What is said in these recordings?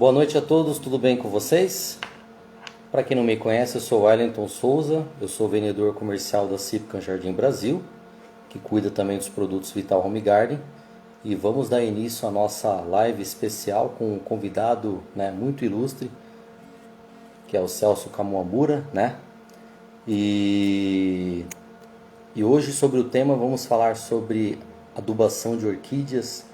Boa noite a todos, tudo bem com vocês? Para quem não me conhece, eu sou Wellington Souza, eu sou vendedor comercial da Cipcan Jardim Brasil, que cuida também dos produtos Vital Home Garden, e vamos dar início à nossa live especial com um convidado, muito ilustre, que é o Celso Camuamura, E hoje sobre o tema vamos falar sobre adubação de orquídeas,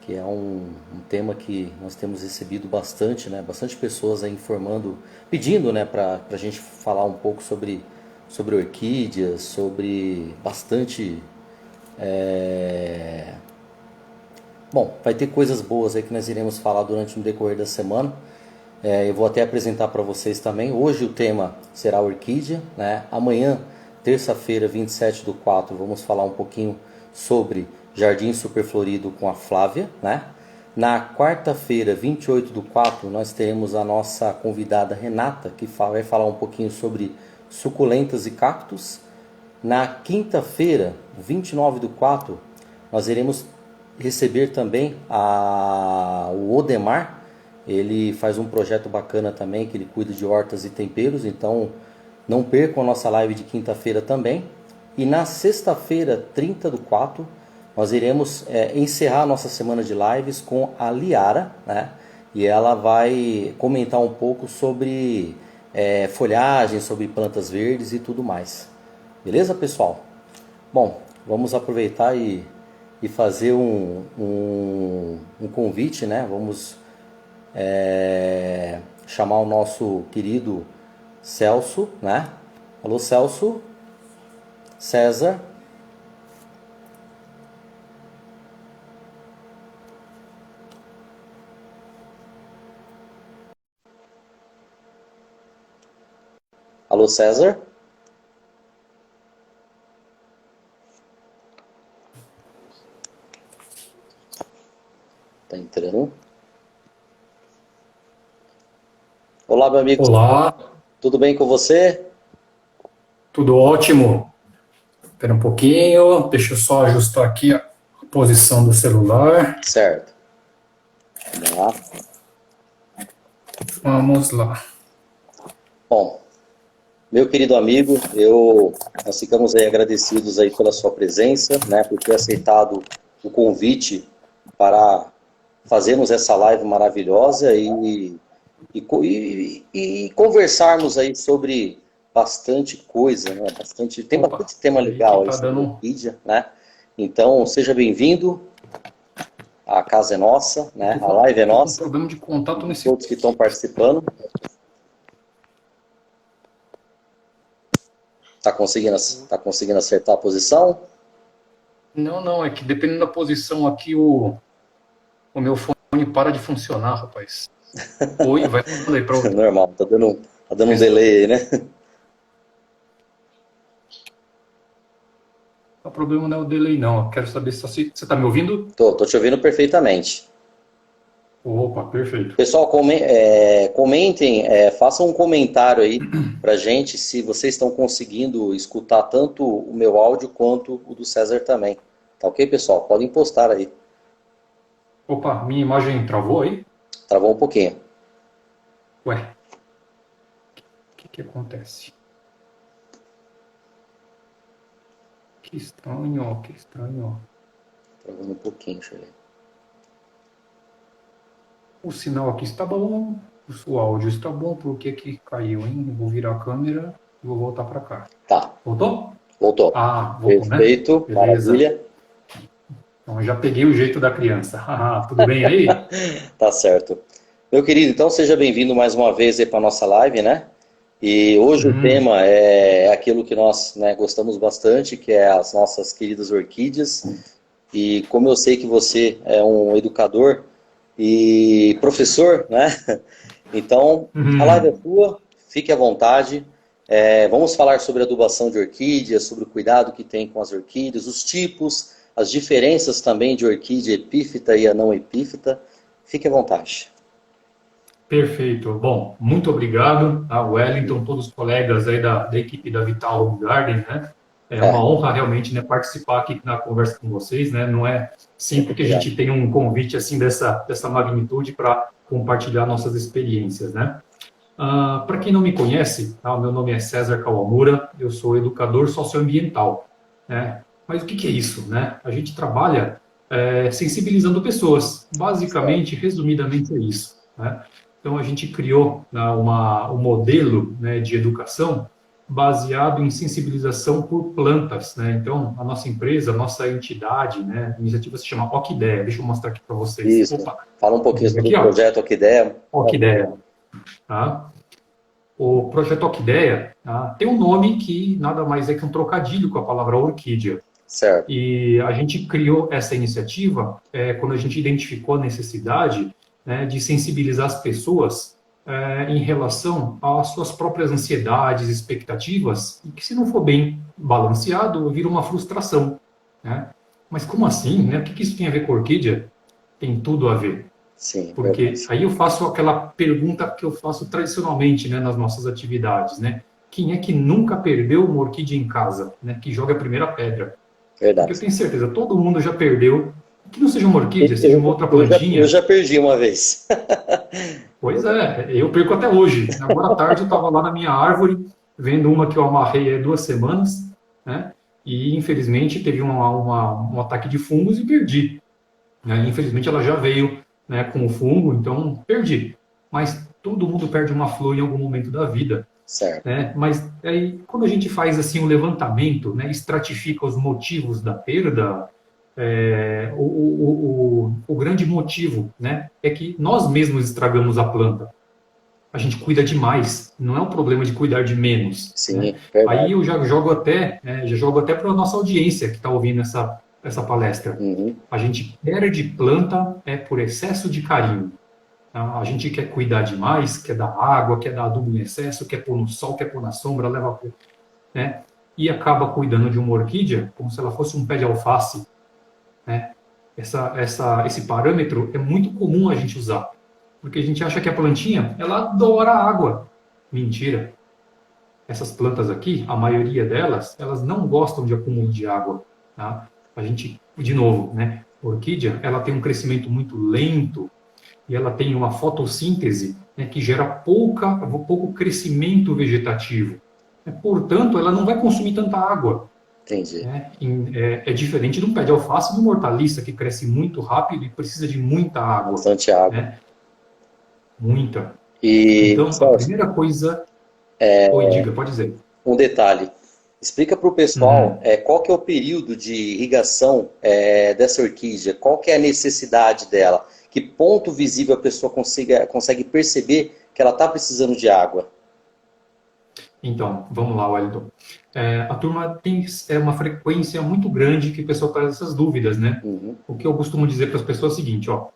que é um tema que nós temos recebido bastante, bastante pessoas aí informando, pedindo, para a gente falar um pouco sobre orquídeas, sobre bastante... Bom, vai ter coisas boas aí que nós iremos falar durante o decorrer da semana. Eu vou até apresentar para vocês também. Hoje o tema será orquídea, Amanhã, terça-feira, 27/4, vamos falar um pouquinho sobre Jardim Superflorido com a Flávia, Na quarta-feira, 28/4, nós teremos a nossa convidada Renata, que vai falar um pouquinho sobre suculentas e cactos. Na quinta-feira, 29/4, nós iremos receber também o Odemar. Ele faz um projeto bacana também, que ele cuida de hortas e temperos, então não percam a nossa live de quinta-feira também. E na sexta-feira, 30/4, nós iremos encerrar a nossa semana de lives com a Liara, E ela vai comentar um pouco sobre folhagem, sobre plantas verdes e tudo mais. Beleza, pessoal? Bom, vamos aproveitar e fazer um convite, Vamos chamar o nosso querido Celso, Alô, Celso? César? Alô, César? Tá entrando. Olá, meu amigo. Olá, Tudo bem com você? tudo ótimo. Espera um pouquinho, deixa eu só ajustar aqui a posição do celular. Certo. Vamos lá. Vamos lá. Bom, meu querido amigo, nós ficamos aí agradecidos aí pela sua presença, por ter aceitado o convite para fazermos essa live maravilhosa e conversarmos aí sobre bastante coisa, tem bastante tema legal aí sobre orquídea, Então, seja bem-vindo, a casa é nossa, A live é nossa. Tem um problema de contato nesse... Todos que estão participando. Tá conseguindo acertar a posição? Não, é que dependendo da posição aqui, o meu fone para de funcionar, rapaz. Oi, vai falando aí pra ouvir. Normal, tá dando um delay aí, O problema não é o delay, não. Eu quero saber se você está me ouvindo? Tô te ouvindo perfeitamente. Opa, perfeito. Pessoal, comentem, façam um comentário aí pra gente se vocês estão conseguindo escutar tanto o meu áudio quanto o do César também. Tá ok, pessoal? Podem postar aí. Opa, minha imagem travou aí? Travou um pouquinho. Ué, o que acontece? Que estranho. Travando um pouquinho, deixa eu ver. O sinal aqui está bom, o áudio está bom, por que que caiu, hein? Eu vou virar a câmera e vou voltar para cá. Tá. Voltou? Voltou. Ah, voltou, perfeito, né? Beleza. Maravilha. Então, eu já peguei o jeito da criança. Tudo bem aí? Tá certo. Meu querido, então seja bem-vindo mais uma vez aí para nossa live, E hoje o tema é aquilo que nós gostamos bastante, que é as nossas queridas orquídeas. E como eu sei que você é um educador e professor, Então, a live é sua, fique à vontade. Vamos falar sobre adubação de orquídeas, sobre o cuidado que tem com as orquídeas, os tipos, as diferenças também de orquídea epífita e a não epífita. Fique à vontade. Perfeito. Bom, muito obrigado a Wellington, todos os colegas aí da equipe da Vital Home Garden, É uma honra realmente participar aqui na conversa com vocês. Não é sempre que a gente tem um convite assim dessa magnitude para compartilhar nossas experiências, né? Para quem não me conhece, tá, o meu nome é César Kawamura, eu sou educador socioambiental, né? Mas o que é isso, né? A gente trabalha sensibilizando pessoas, basicamente, resumidamente é isso, né? Então a gente criou, né, um modelo, né, de educação baseado em sensibilização por plantas, né? Então a nossa empresa, a nossa entidade, né, a iniciativa se chama Orquideia. Deixa eu mostrar aqui para vocês. Isso. Opa, Fala um pouquinho sobre aqui, o ó, projeto Orquideia. Orquideia. Tá? O projeto Orquideia, tá, tem um nome que nada mais é que um trocadilho com a palavra orquídea. Certo. E a gente criou essa iniciativa quando a gente identificou a necessidade, né, de sensibilizar as pessoas em relação às suas próprias ansiedades, expectativas, e que se não for bem balanceado, vira uma frustração, né? Mas como assim, né? O que isso tem a ver com orquídea? Tem tudo a ver. Sim, Porque verdade. aí eu faço aquela pergunta que eu faço tradicionalmente, né, nas nossas atividades, né? Quem é que nunca perdeu uma orquídea em casa, né? Que joga a primeira pedra? Porque eu Verdade. tenho certeza, todo mundo já perdeu. Que não seja uma orquídea, seja uma outra plantinha. Eu já perdi uma vez. Pois é, eu perco até hoje. Agora à tarde eu estava lá na minha árvore, vendo uma que eu amarrei há 2 semanas, né? E infelizmente teve um ataque de fungos e perdi. Né? Infelizmente ela já veio, né, com o fungo, então perdi. Mas todo mundo perde uma flor em algum momento da vida. Certo. Né? Mas aí, quando a gente faz assim um levantamento, né, estratifica os motivos da perda, o grande motivo, né, é que nós mesmos estragamos a planta. A gente cuida demais, não é um problema de cuidar de menos. Sim, Né? verdade. Aí eu já jogo até para a nossa audiência que está ouvindo essa palestra. Uhum. A gente perde planta por excesso de carinho. A gente quer cuidar demais, quer dar água, quer dar adubo em excesso, quer pôr no sol, quer pôr na sombra, leva, né? E acaba cuidando de uma orquídea como se ela fosse um pé de alface, né? Esse parâmetro é muito comum a gente usar, porque a gente acha que a plantinha, ela adora água. Mentira. Essas plantas aqui, a maioria delas, elas não gostam de acúmulo de água, tá? A gente, de novo, né? A orquídea, ela tem um crescimento muito lento, e ela tem uma fotossíntese, né, que gera pouco crescimento vegetativo. Portanto, ela não vai consumir tanta água. Entendi. Né? É diferente de um pé de alface e de uma hortaliça, que cresce muito rápido e precisa de muita água. Bastante água. Né? Muita. E, então, pessoal, a primeira coisa... Oi, diga, pode dizer. Um detalhe. Explica para o pessoal qual que é o período de irrigação dessa orquídea, qual que é a necessidade dela, que ponto visível a pessoa consegue perceber que ela está precisando de água. Então, vamos lá, Wellington. A turma tem uma frequência muito grande que o pessoal traz essas dúvidas, né? Uhum. O que eu costumo dizer para as pessoas é o seguinte, ó,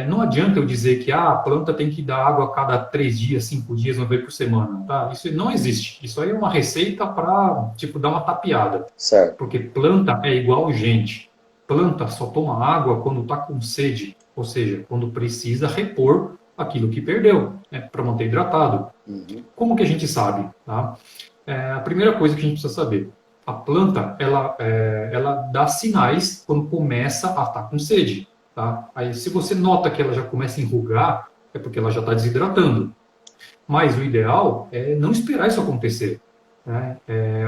não adianta eu dizer que a planta tem que dar água a cada 3 dias, 5 dias, uma vez por semana, tá? Isso não existe. Isso aí é uma receita para, tipo, dar uma tapeada. Certo. Porque planta é igual gente. Planta só toma água quando está com sede, ou seja, quando precisa repor aquilo que perdeu, né, para manter hidratado. Uhum. Como que a gente sabe? Tá? A primeira coisa que a gente precisa saber, a planta ela dá sinais quando começa a estar com sede. Tá? Aí, se você nota que ela já começa a enrugar, é porque ela já está desidratando. Mas o ideal é não esperar isso acontecer. Né?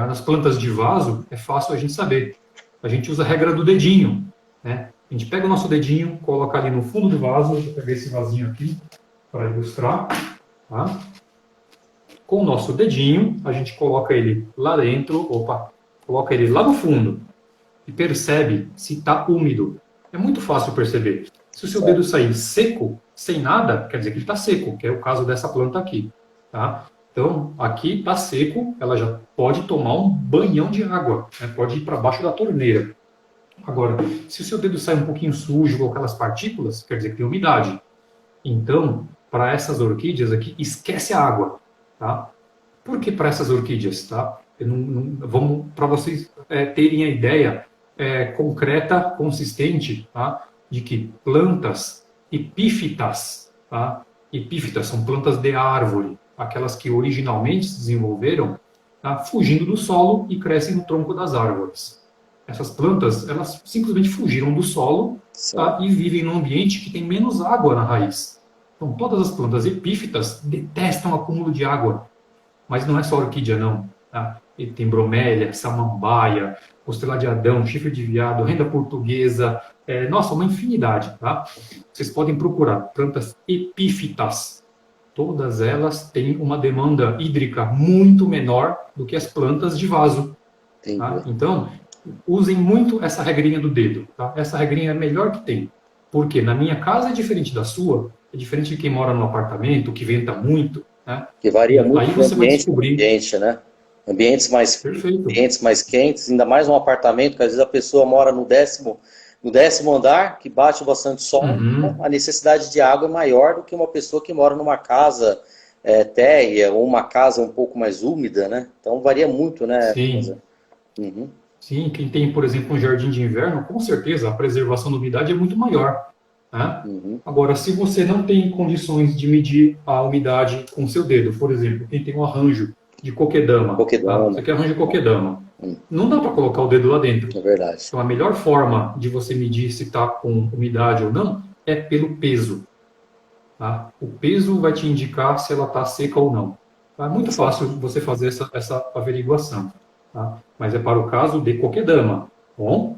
Nas plantas de vaso, é fácil a gente saber. A gente usa a regra do dedinho. Né? A gente pega o nosso dedinho, coloca ali no fundo do vaso. Deixa eu pegar esse vasinho aqui para ilustrar. Tá? Com o nosso dedinho, a gente coloca ele lá dentro, coloca ele lá no fundo e percebe se está úmido. É muito fácil perceber. Se o seu dedo sair seco, sem nada, quer dizer que ele está seco, que é o caso dessa planta aqui. Tá? Então, aqui está seco, ela já pode tomar um banhão de água, né? Pode ir para baixo da torneira. Agora, se o seu dedo sai um pouquinho sujo com aquelas partículas, quer dizer que tem umidade. Então, para essas orquídeas aqui, esquece a água. Tá? Por que para essas orquídeas? Tá? Vamos, para vocês terem a ideia concreta, consistente, tá? De que plantas epífitas, tá? Epífitas são plantas de árvore, aquelas que originalmente se desenvolveram, tá? Fugindo do solo e crescem no tronco das árvores. Essas plantas, elas simplesmente fugiram do solo, tá? E vivem num ambiente que tem menos água na raiz. Então, todas as plantas epífitas detestam acúmulo de água, mas não é só orquídea, não. Tá? E tem bromélia, samambaia, costela de Adão, chifre de veado, renda portuguesa, nossa, uma infinidade. Tá? Vocês podem procurar plantas epífitas. Todas elas têm uma demanda hídrica muito menor do que as plantas de vaso. Tá? Então, usem muito essa regrinha do dedo. Tá? Essa regrinha é a melhor que tem. Porque na minha casa é diferente da sua, é diferente de quem mora no apartamento, que venta muito. Né? Que varia muito Aí de você vai ambiente para descobrir. ambiente, né? Ambientes mais frios, Perfeito. ambientes mais quentes, ainda mais num apartamento, que às vezes a pessoa mora no décimo andar, que bate bastante sol, então Uhum. a necessidade de água é maior do que uma pessoa que mora numa casa térrea ou uma casa um pouco mais úmida, né? Então varia muito, né, Rosa? Sim. Uhum, Sim, quem tem, por exemplo, um jardim de inverno, com certeza a preservação da umidade é muito maior. Né? uhum. Agora, se você não tem condições de medir a umidade com seu dedo, por exemplo, quem tem um arranjo de coquedama, tá? Você Coquedama, quer arranjo de coquedama, não dá para colocar o dedo lá dentro. é verdade. Então, a melhor forma de você medir se está com umidade ou não é pelo peso. Tá? O peso vai te indicar se ela está seca ou não. Tá? É muito fácil você fazer essa averiguação. Tá? Mas é para o caso de coquedama. Bom?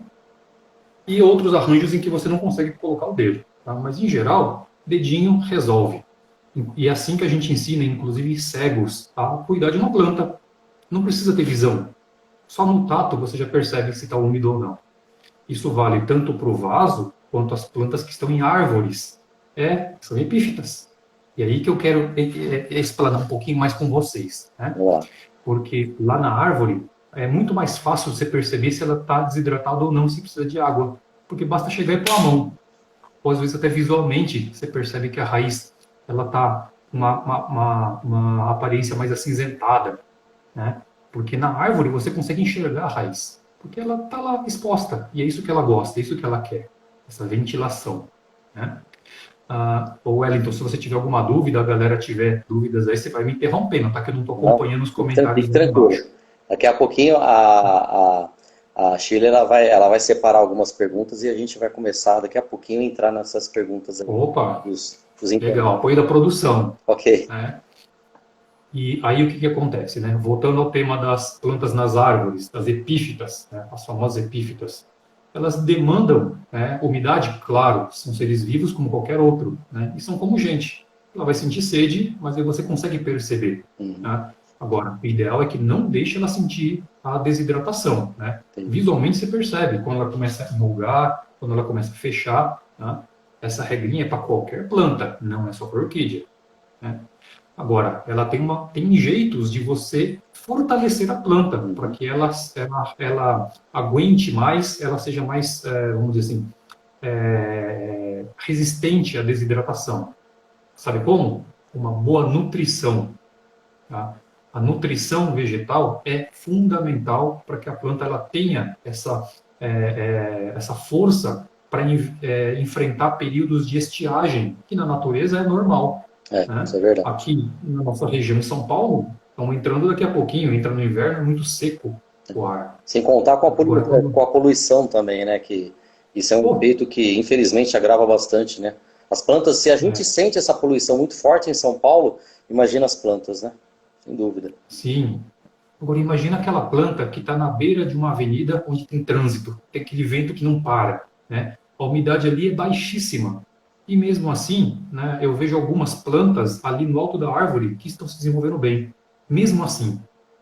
E outros arranjos em que você não consegue colocar o dedo. Tá? Mas, em geral, dedinho resolve. E é assim que a gente ensina, inclusive, cegos a cuidar de uma planta. Não precisa ter visão. Só no tato você já percebe se está úmido ou não. Isso vale tanto para o vaso quanto as plantas que estão em árvores. São epífitas. E aí que eu quero explanar um pouquinho mais com vocês. Né? Vamos lá. Porque lá na árvore é muito mais fácil você perceber se ela está desidratada ou não, se precisa de água. Porque basta chegar e pôr a mão. Ou às vezes até visualmente você percebe que a raiz ela está com uma aparência mais acinzentada. Né? Porque na árvore você consegue enxergar a raiz. Porque ela está lá exposta. E é isso que ela gosta, é isso que ela quer. Essa ventilação. Né? Wellington, se você tiver alguma dúvida, a galera tiver dúvidas aí, você vai me interrompendo, tá? Que eu não estou Não, acompanhando os comentários fique ali tranquilo. embaixo. Daqui a pouquinho a Sheila ela vai separar algumas perguntas e a gente vai começar daqui a pouquinho a entrar nessas perguntas aí Opa, dos legal, internautas. apoio da produção. Ok. Né? E aí o que acontece? Né? Voltando ao tema das plantas nas árvores, das epífitas, né? As famosas epífitas, elas demandam, né, umidade, claro, são seres vivos como qualquer outro, né? E são como gente. Ela vai sentir sede, mas aí você consegue perceber. Uhum, Né? Agora, o ideal é que não deixe ela sentir a desidratação. Né? entendi. Visualmente você percebe quando ela começa a enrugar, quando ela começa a fechar. Né? Essa regrinha é para qualquer planta, não é só para orquídea. Né? Agora, ela tem jeitos de você fortalecer a planta para que ela aguente mais, ela seja mais, vamos dizer assim, resistente à desidratação. Sabe como? Uma boa nutrição. Tá? A nutrição vegetal é fundamental para que a planta ela tenha essa força para enfrentar períodos de estiagem, que na natureza é normal. Né? Isso é verdade. Aqui na nossa região em São Paulo, estão entrando daqui a pouquinho, entra no inverno, é muito seco o ar. Sem contar com Agora, com a poluição também, né? Que isso é um pô, efeito que infelizmente agrava bastante, né? As plantas, se a gente sente essa poluição muito forte em São Paulo, imagina as plantas, né? Sem dúvida. sim. Agora imagina aquela planta que está na beira de uma avenida onde tem trânsito, tem aquele vento que não para, né? A umidade ali é baixíssima. E mesmo assim, né, eu vejo algumas plantas ali no alto da árvore que estão se desenvolvendo bem. Mesmo assim.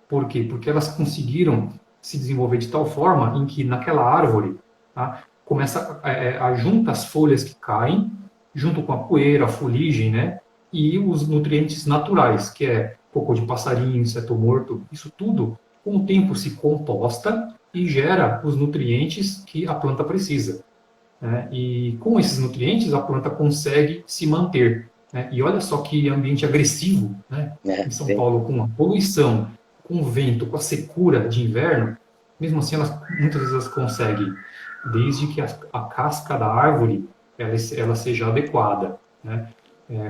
Por quê? Porque elas conseguiram se desenvolver de tal forma em que naquela árvore, tá, começa a junta as folhas que caem, junto com a poeira, a fuligem, né? E os nutrientes naturais, que é cocô de passarinho, inseto morto, isso tudo, com o tempo se composta e gera os nutrientes que a planta precisa. Né? E com esses nutrientes, a planta consegue se manter. Né? E olha só que ambiente agressivo, né? Em São Sim. Paulo, com a poluição, com o vento, com a secura de inverno, mesmo assim, muitas vezes elas conseguem, desde que a casca da árvore ela seja adequada. Né?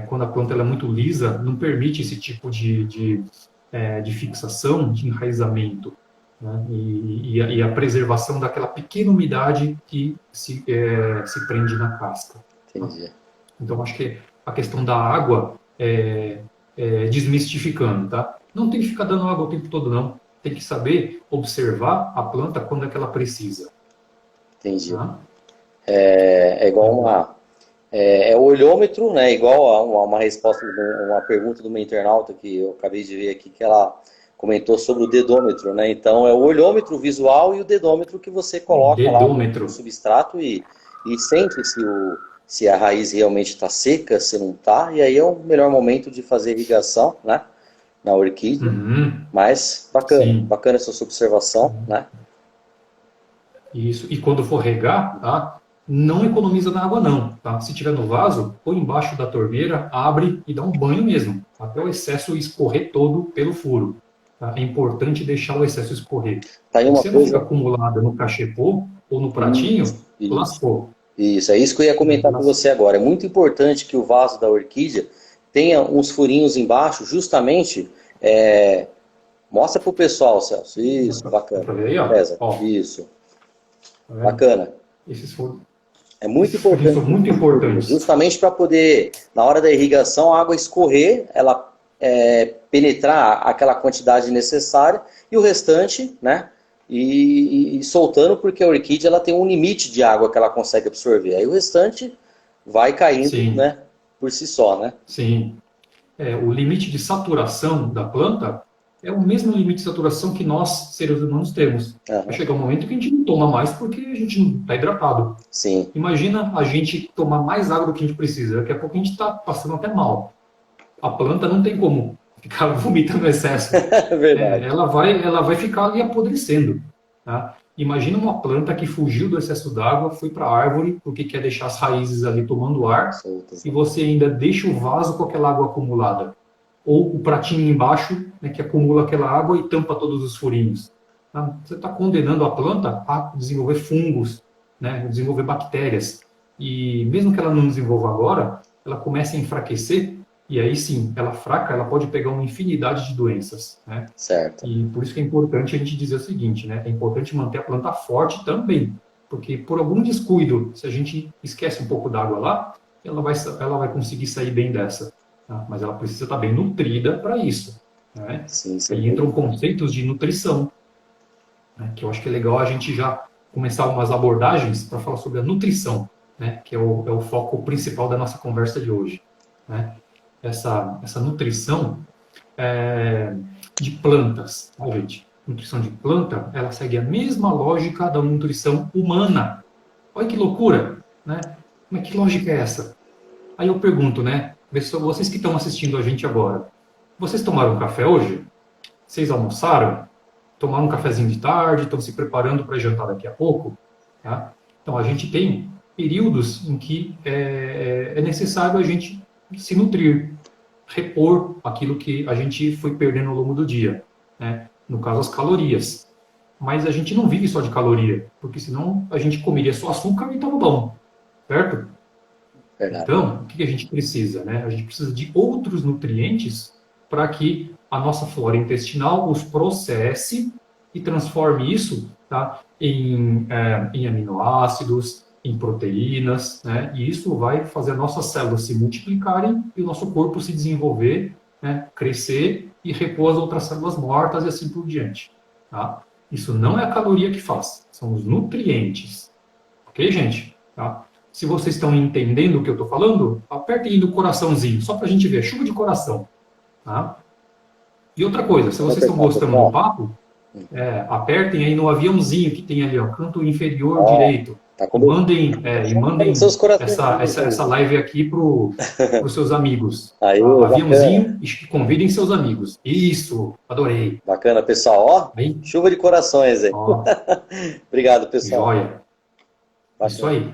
Quando a planta ela é muito lisa, não permite esse tipo de fixação, de enraizamento. Né? E a preservação daquela pequena umidade que se prende na casca. Tá? Entendi. Então, acho que a questão da água desmistificando, tá? Não tem que ficar dando água o tempo todo, não. Tem que saber observar a planta quando é que ela precisa. Entendi. Tá? É igual o olhômetro, né? Igual a uma resposta, uma pergunta de uma internauta que eu acabei de ver aqui, que ela comentou sobre o dedômetro, né? Então, é o olhômetro visual e o dedômetro que você coloca lá no Dedômetro. substrato e sente se a raiz realmente está seca, se não está, e aí é o melhor momento de fazer irrigação, né? Na orquídea. Uhum. Mas, Sim. bacana essa sua observação, né? Isso. E quando for regar, tá? Não economiza na água, não. Tá? Se tiver no vaso, põe embaixo da torneira, abre e dá um banho mesmo, até o excesso escorrer todo pelo furo. Tá? É importante deixar o excesso escorrer. Tá aí Porque uma se não fica coisa. acumulado no cachepô ou no pratinho, Isso. lascou. Isso, é isso que eu ia comentar com você agora. É muito importante que o vaso da orquídea tenha uns furinhos embaixo, justamente. Mostra para o pessoal, Celso. Isso, Dá bacana. pra ver aí, ó. César, Ó, isso, tá vendo? bacana. Esses furos, É muito esses furinhos são importante, muito importantes. justamente para poder, na hora da irrigação, a água escorrer, ela penetrar aquela quantidade necessária e o restante, né? E soltando, porque a orquídea ela tem um limite de água que ela consegue absorver. Aí o restante vai caindo, Sim, né? Por si só, né? sim. O limite de saturação da planta é o mesmo limite de saturação que nós, seres humanos, temos. Vai Aham. chegar um momento que a gente não toma mais porque a gente não está hidratado. Sim, Imagina a gente tomar mais água do que a gente precisa. Daqui a pouco a gente está passando até mal. A planta não tem como ficar vomitando excesso. é verdade. Ela vai ficar ali apodrecendo. Tá? Imagina uma planta que fugiu do excesso d'água, foi para a árvore porque quer deixar as raízes ali tomando ar Soltas, e né? você ainda deixa o vaso com aquela água acumulada. Ou o pratinho embaixo, né, que acumula aquela água e tampa todos os furinhos. Tá? Você está condenando a planta a desenvolver fungos, né, desenvolver bactérias. E mesmo que ela não desenvolva agora, ela começa a enfraquecer e aí sim, ela fraca, ela pode pegar uma infinidade de doenças, né? Certo. E por isso que é importante a gente dizer o seguinte, né? É importante manter a planta forte também, porque por algum descuido, se a gente esquece um pouco d'água lá, ela vai conseguir sair bem dessa. Tá? Mas ela precisa estar bem nutrida para isso, né? Sim, sem Aí dúvida. entram conceitos de nutrição, né? Que eu acho que é legal a gente já começar umas abordagens para falar sobre a nutrição, né? Que é o foco principal da nossa conversa de hoje, né? Essa nutrição de plantas, tá, gente? Nutrição de planta, ela segue a mesma lógica da nutrição humana. Olha que loucura, né? Mas que lógica é essa? Aí eu pergunto, né? Vocês que estão assistindo a gente agora, vocês tomaram café hoje? Vocês almoçaram? Tomaram um cafezinho de tarde? Estão se preparando para jantar daqui a pouco? Tá? Então a gente tem períodos em que é necessário a gente se nutrir, repor aquilo que a gente foi perdendo ao longo do dia, né? No caso, as calorias. Mas a gente não vive só de caloria, porque senão a gente comeria só açúcar e estava bom, certo? Verdade. Então, o que a gente precisa, né? A gente precisa de outros nutrientes para que a nossa flora intestinal os processe e transforme isso, tá, em aminoácidos, em proteínas, né? E isso vai fazer nossas células se multiplicarem e o nosso corpo se desenvolver, né, crescer e repor as outras células mortas e assim por diante, tá? Isso não é a caloria que faz, são os nutrientes. Ok, gente? Tá? Se vocês estão entendendo o que eu estou falando, apertem aí no coraçãozinho, só para a gente ver, chuva de coração. Tá? E outra coisa, se Vou vocês estão apertar, gostando do pessoal. papo, apertem aí no aviãozinho que tem ali, ó, canto inferior Ó, direito, tá e começando mandem, a aparecer os corações essa aí. live aqui para os seus amigos. Aí, Tá? bacana. Aviãozinho e convidem seus amigos. Isso, adorei. Bacana, pessoal. Ó, Aí, chuva de corações aí. ó, Obrigado, pessoal. joia. Isso Bacana. aí.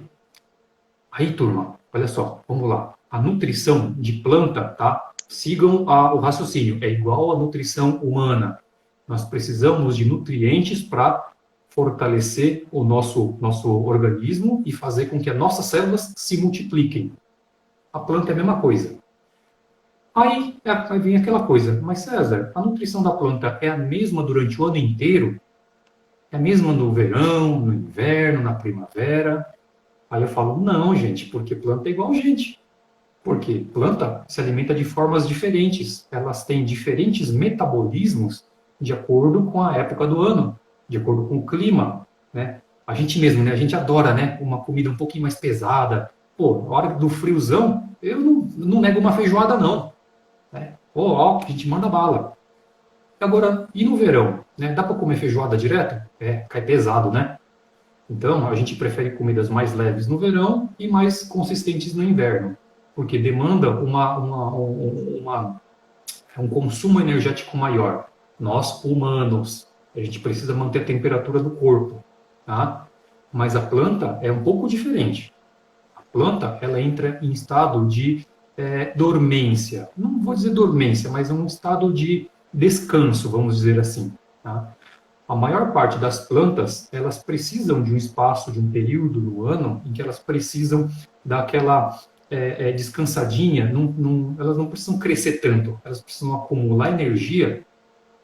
Aí, turma, olha só, vamos lá. A nutrição de planta, tá? Sigam o raciocínio, é igual à nutrição humana. Nós precisamos de nutrientes para fortalecer o nosso organismo e fazer com que as nossas células se multipliquem. A planta é a mesma coisa. Aí vem aquela coisa, mas César, a nutrição da planta é a mesma durante o ano inteiro? É a mesma no verão, no inverno, na primavera? Aí eu falo, não, gente, porque planta é igual gente. Porque planta se alimenta de formas diferentes. Elas têm diferentes metabolismos de acordo com a época do ano, de acordo com o clima, né? A gente mesmo, né? A gente adora, né? Uma comida um pouquinho mais pesada. Pô, na hora do friozão, eu não nego uma feijoada, não. Né? Pô, ó, a gente manda bala. Agora, e no verão? Né? Dá para comer feijoada direto? É, cai pesado, né? Então, a gente prefere comidas mais leves no verão e mais consistentes no inverno, porque demanda um consumo energético maior. Nós, humanos, a gente precisa manter a temperatura do corpo, tá? Mas a planta é um pouco diferente. A planta, ela entra em estado de dormência. Não vou dizer dormência, mas um estado de descanso, vamos dizer assim, tá? A maior parte das plantas, elas precisam de um espaço, de um período no ano em que elas precisam daquela descansadinha, elas não precisam crescer tanto, elas precisam acumular energia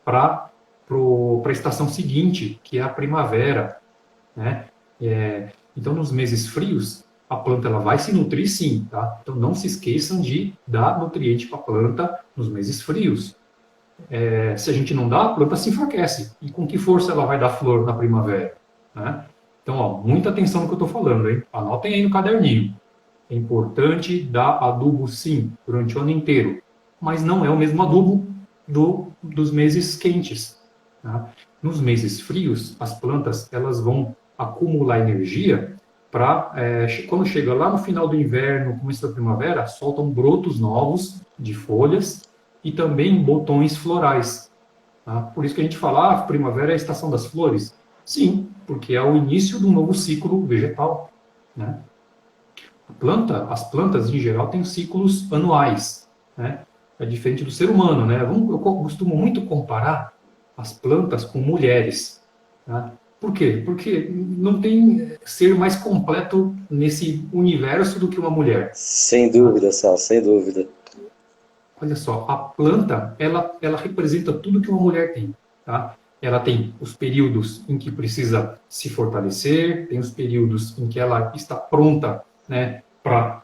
para a estação seguinte, que é a primavera, né? Então, nos meses frios, a planta ela vai se nutrir sim, tá? Então, não se esqueçam de dar nutriente para a planta nos meses frios. Se a gente não dá, a planta se enfraquece. E com que força ela vai dar flor na primavera? Né? Então, ó, muita atenção no que eu estou falando, hein? Anotem aí no caderninho. É importante dar adubo, sim, durante o ano inteiro. Mas não é o mesmo adubo dos meses quentes. Tá? Nos meses frios, as plantas elas vão acumular energia para, quando chega lá no final do inverno, começo da primavera, soltam brotos novos de folhas e também botões florais. Tá? Por isso que a gente fala, primavera é a estação das flores. Sim, porque é o início de um novo ciclo vegetal. Né? As plantas, em geral, têm ciclos anuais. Né? É diferente do ser humano. Né? Eu costumo muito comparar as plantas com mulheres. Tá? Por quê? Porque não tem ser mais completo nesse universo do que uma mulher. Sem dúvida, Sal, sem dúvida. Olha só, a planta, ela representa tudo que uma mulher tem, tá? Ela tem os períodos em que precisa se fortalecer, tem os períodos em que ela está pronta, né, para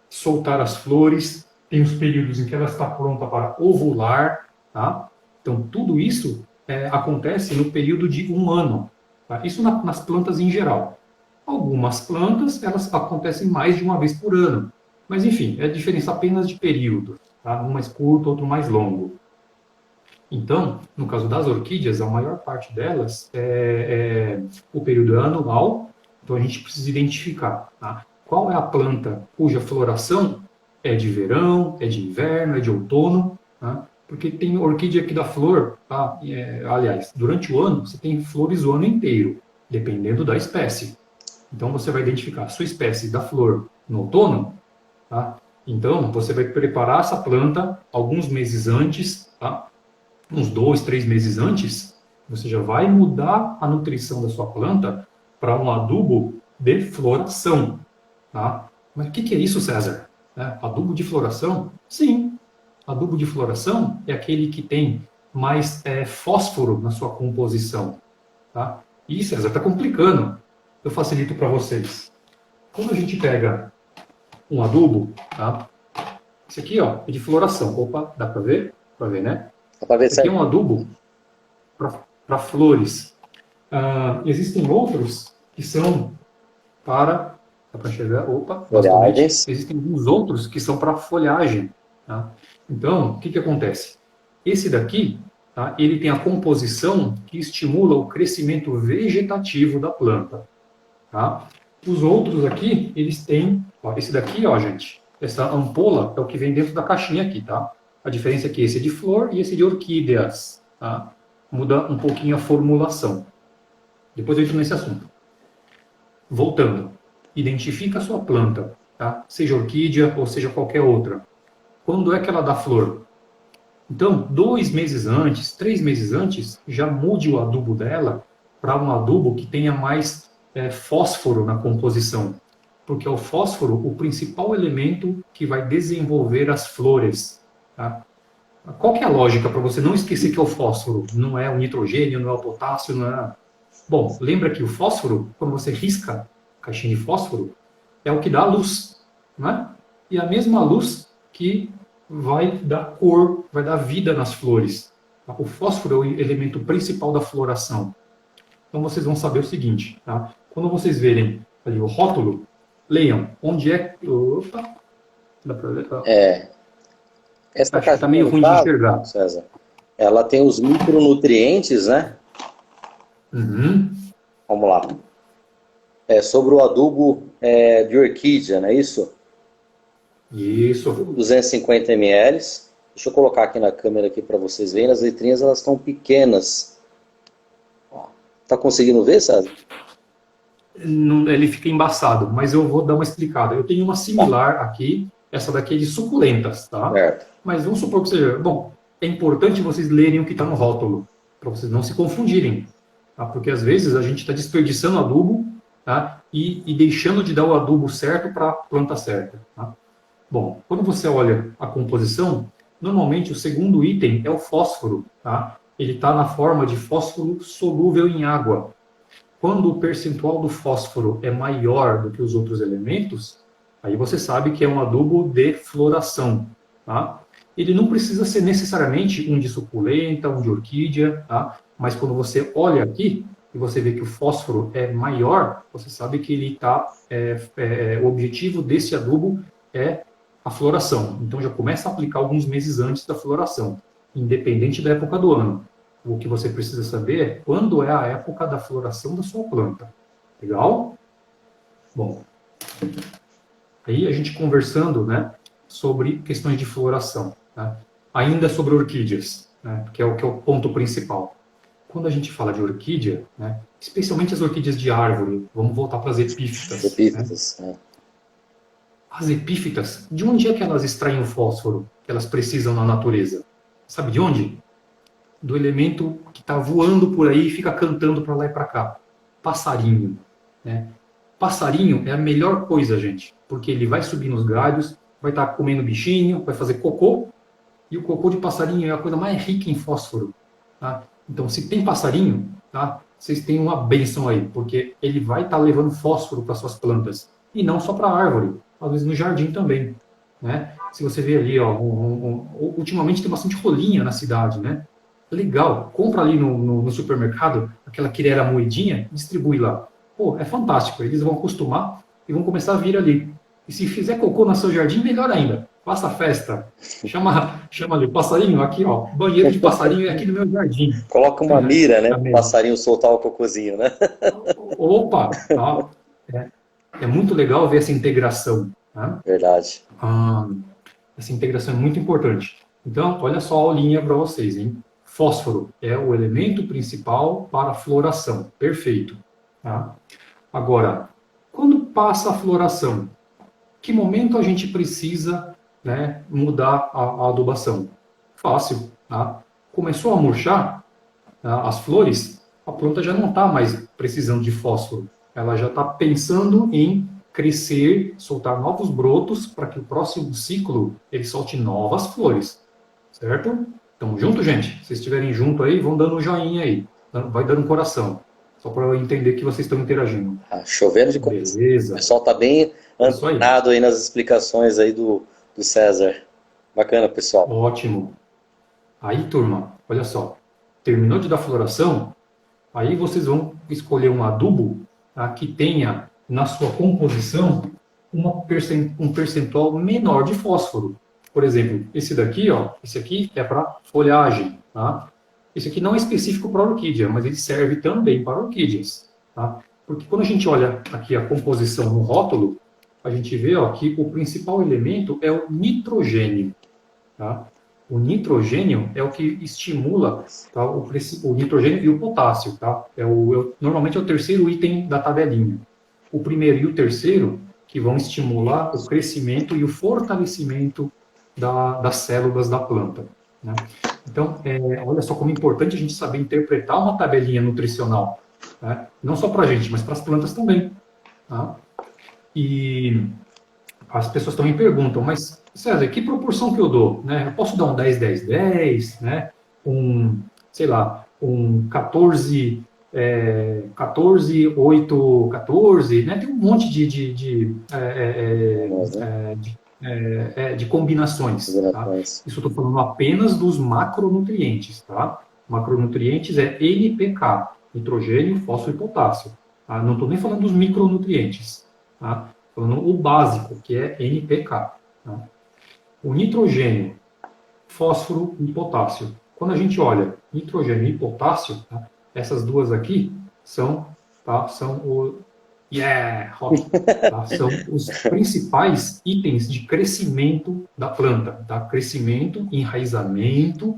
soltar as flores, tem os períodos em que ela está pronta para ovular, tá? Então, tudo isso acontece no período de um ano, tá? Isso nas plantas em geral. Algumas plantas, elas acontecem mais de uma vez por ano, mas, enfim, é a diferença apenas de período. Tá? Um mais curto, outro mais longo. Então, no caso das orquídeas, a maior parte delas o período é anual, então a gente precisa identificar, tá? Qual é a planta cuja floração é de verão, é de inverno, é de outono, tá? Porque tem orquídea que dá flor, tá? Aliás, durante o ano, você tem flores o ano inteiro, dependendo da espécie. Então, você vai identificar a sua espécie da flor no outono, tá? Então, você vai preparar essa planta alguns meses antes, tá? Uns 2, 3 meses antes, você já vai mudar a nutrição da sua planta para um adubo de floração, tá? Mas o que é isso, César? Adubo de floração? Sim, adubo de floração é aquele que tem mais fósforo na sua composição, tá? E, César, está complicando. Eu facilito para vocês. Quando a gente pega um adubo, tá? Esse aqui, ó, é de floração. Opa, dá para ver? Para ver, né? Dá para ver esse aqui é um adubo para flores. Existem outros que são para... Dá para enxergar? Opa, folhagens. Existem alguns outros que são para folhagem. Tá? Então, o que acontece? Esse daqui, tá, ele tem a composição que estimula o crescimento vegetativo da planta. Tá? Os outros aqui, eles têm... Ó, esse daqui, ó, gente, essa ampola é o que vem dentro da caixinha aqui, tá? A diferença é que esse é de flor e esse é de orquídeas, tá? Muda um pouquinho a formulação. Depois eu entro nesse assunto. Voltando. Identifica a sua planta, tá? Seja orquídea ou seja qualquer outra. Quando é que ela dá flor? Então, 2 meses antes, 3 meses antes, já mude o adubo dela para um adubo que tenha mais fósforo na composição. Porque é o fósforo o principal elemento que vai desenvolver as flores. Tá? Qual que é a lógica para você não esquecer que é o fósforo? Não é o nitrogênio, não é o potássio, não é... Bom, lembra que o fósforo, quando você risca a caixinha de fósforo, é o que dá a luz, não é? e a mesma luz que vai dar cor, vai dar vida nas flores. O fósforo é o elemento principal da floração. Então vocês vão saber o seguinte, tá? Quando vocês verem ali o rótulo, leiam onde é... Opa, dá pra ver? Essa Acho que está meio caixinha, no ruim de caso, enxergar. César, ela tem os micronutrientes, né? Uhum. Vamos lá. Sobre o adubo de orquídea, não é isso? Isso. 250 ml. Deixa eu colocar aqui na câmera aqui para vocês verem. As letrinhas elas estão pequenas. Tá conseguindo ver, César? Ele fica embaçado, mas eu vou dar uma explicada. Eu tenho uma similar aqui, essa daqui é de suculentas, tá? Certo. Mas vamos supor que seja... Bom, é importante vocês lerem o que está no rótulo, para vocês não se confundirem, tá? Porque às vezes a gente está desperdiçando adubo, tá? E deixando de dar o adubo certo para a planta certa, tá? Bom, quando você olha a composição, normalmente o segundo item é o fósforo, tá? Ele está na forma de fósforo solúvel em água. Quando o percentual do fósforo é maior do que os outros elementos, aí você sabe que é um adubo de floração, tá? Ele não precisa ser necessariamente um de suculenta, um de orquídea, tá? Mas quando você olha aqui e você vê que o fósforo é maior, você sabe que ele está... o objetivo desse adubo é a floração. Então já começa a aplicar alguns meses antes da floração, independente da época do ano. O que você precisa saber é quando é a época da floração da sua planta. Legal? Bom, aí a gente conversando, né, sobre questões de floração, tá? Ainda sobre orquídeas, né, que é o ponto principal. Quando a gente fala de orquídea, né, especialmente as orquídeas de árvore, vamos voltar para as epífitas. Epífitas, né? As epífitas, de onde é que elas extraem o fósforo que elas precisam na natureza? Sabe de onde? Do elemento que está voando por aí e fica cantando para lá e para cá. Passarinho. Né? Passarinho é a melhor coisa, gente, porque ele vai subir nos galhos, vai estar comendo bichinho, vai fazer cocô, e o cocô de passarinho é a coisa mais rica em fósforo. Tá? Então, se tem passarinho, tá? Vocês têm uma bênção aí, porque ele vai estar levando fósforo para suas plantas, e não só para a árvore, às vezes no jardim também. Né? Se você vê ali, ó, ultimamente tem bastante rolinha na cidade, né? Legal, compra ali no supermercado aquela que era moedinha, distribui lá. Pô, é fantástico, eles vão acostumar e vão começar a vir ali. E se fizer cocô no seu jardim, melhor ainda. Faça festa. Chama ali, passarinho, aqui ó, banheiro de passarinho é aqui no meu jardim. Coloca uma mira, né, para o passarinho soltar o cocôzinho, né? Opa, tá. É muito legal ver essa integração. Tá? Verdade. Essa integração é muito importante. Então, olha só a aulinha para vocês, hein? Fósforo é o elemento principal para a floração. Perfeito. Tá? Agora, quando passa a floração, que momento a gente precisa, né, mudar a adubação? Fácil. Tá? Começou a murchar, tá, as flores, a planta já não está mais precisando de fósforo. Ela já está pensando em crescer, soltar novos brotos para que o próximo ciclo ele solte novas flores. Certo? Então, junto, gente. Se vocês estiverem junto aí, vão dando um joinha aí. Vai dando um coração. Só para eu entender que vocês estão interagindo. Chovendo de coisa. Beleza. O pessoal está bem antenado aí nas explicações aí do César. Bacana, pessoal. Ótimo. Aí, turma, olha só. Terminou de dar floração, aí vocês vão escolher um adubo, tá, que tenha na sua composição um percentual menor de fósforo. Por exemplo, esse daqui, ó, esse aqui é para folhagem, tá? Esse aqui não é específico para orquídea, mas ele serve também para orquídeas, tá? Porque quando a gente olha aqui a composição no rótulo, a gente vê, ó, que o principal elemento é o nitrogênio, tá? O nitrogênio é o que estimula, tá, o nitrogênio e o potássio, tá? Normalmente é o terceiro item da tabelinha. O primeiro e o terceiro que vão estimular o crescimento e o fortalecimento das células da planta. Né? Então, olha só como é importante a gente saber interpretar uma tabelinha nutricional. Né? Não só para a gente, mas para as plantas também. Tá? E as pessoas também perguntam, mas, César, que proporção que eu dou? Né? Eu posso dar um 10-10-10, né? Sei lá, um 14... 14, 8, 14, né? Tem um monte de de combinações. Tá? Isso eu estou falando apenas dos macronutrientes. Tá? Macronutrientes é NPK, nitrogênio, fósforo e potássio. Tá? Não estou nem falando dos micronutrientes. Tá? Falando o básico, que é NPK. Tá? O nitrogênio, fósforo e potássio. Quando a gente olha nitrogênio e potássio, tá? Essas duas aqui são, tá? São o rock, tá? São os principais itens de crescimento da planta, tá? Crescimento, enraizamento,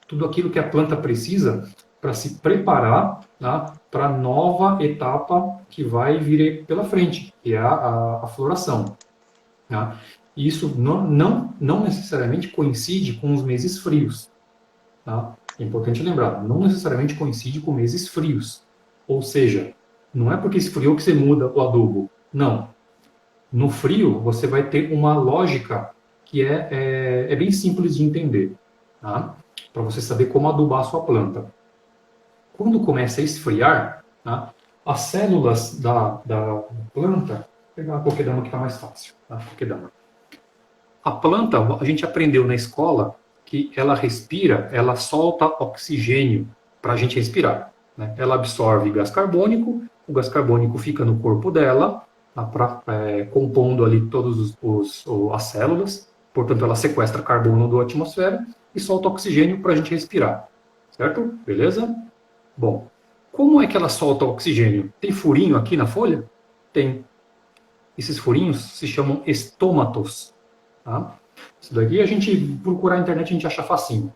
tudo aquilo que a planta precisa para se preparar, tá? Para a nova etapa que vai vir pela frente, que é a floração. Tá? E isso não necessariamente coincide com os meses frios. Tá? É importante lembrar, não necessariamente coincide com meses frios. Ou seja, não é porque esfriou que você muda o adubo. Não. No frio, você vai ter uma lógica que é bem simples de entender. Tá? Para você saber como adubar a sua planta. Quando começa a esfriar, tá? As células da planta... Vou pegar a coquedama que está mais fácil. Tá? Coquedama. A planta, a gente aprendeu na escola que ela respira, ela solta oxigênio para a gente respirar. Né? Ela absorve gás carbônico, o gás carbônico fica no corpo dela, tá? Compondo ali todas as células, portanto ela sequestra carbono da atmosfera e solta oxigênio para a gente respirar. Certo? Beleza? Bom, como é que ela solta oxigênio? Tem furinho aqui na folha? Tem. Esses furinhos se chamam estômatos. Tá? Isso daqui a gente procurar na internet a gente acha facinho.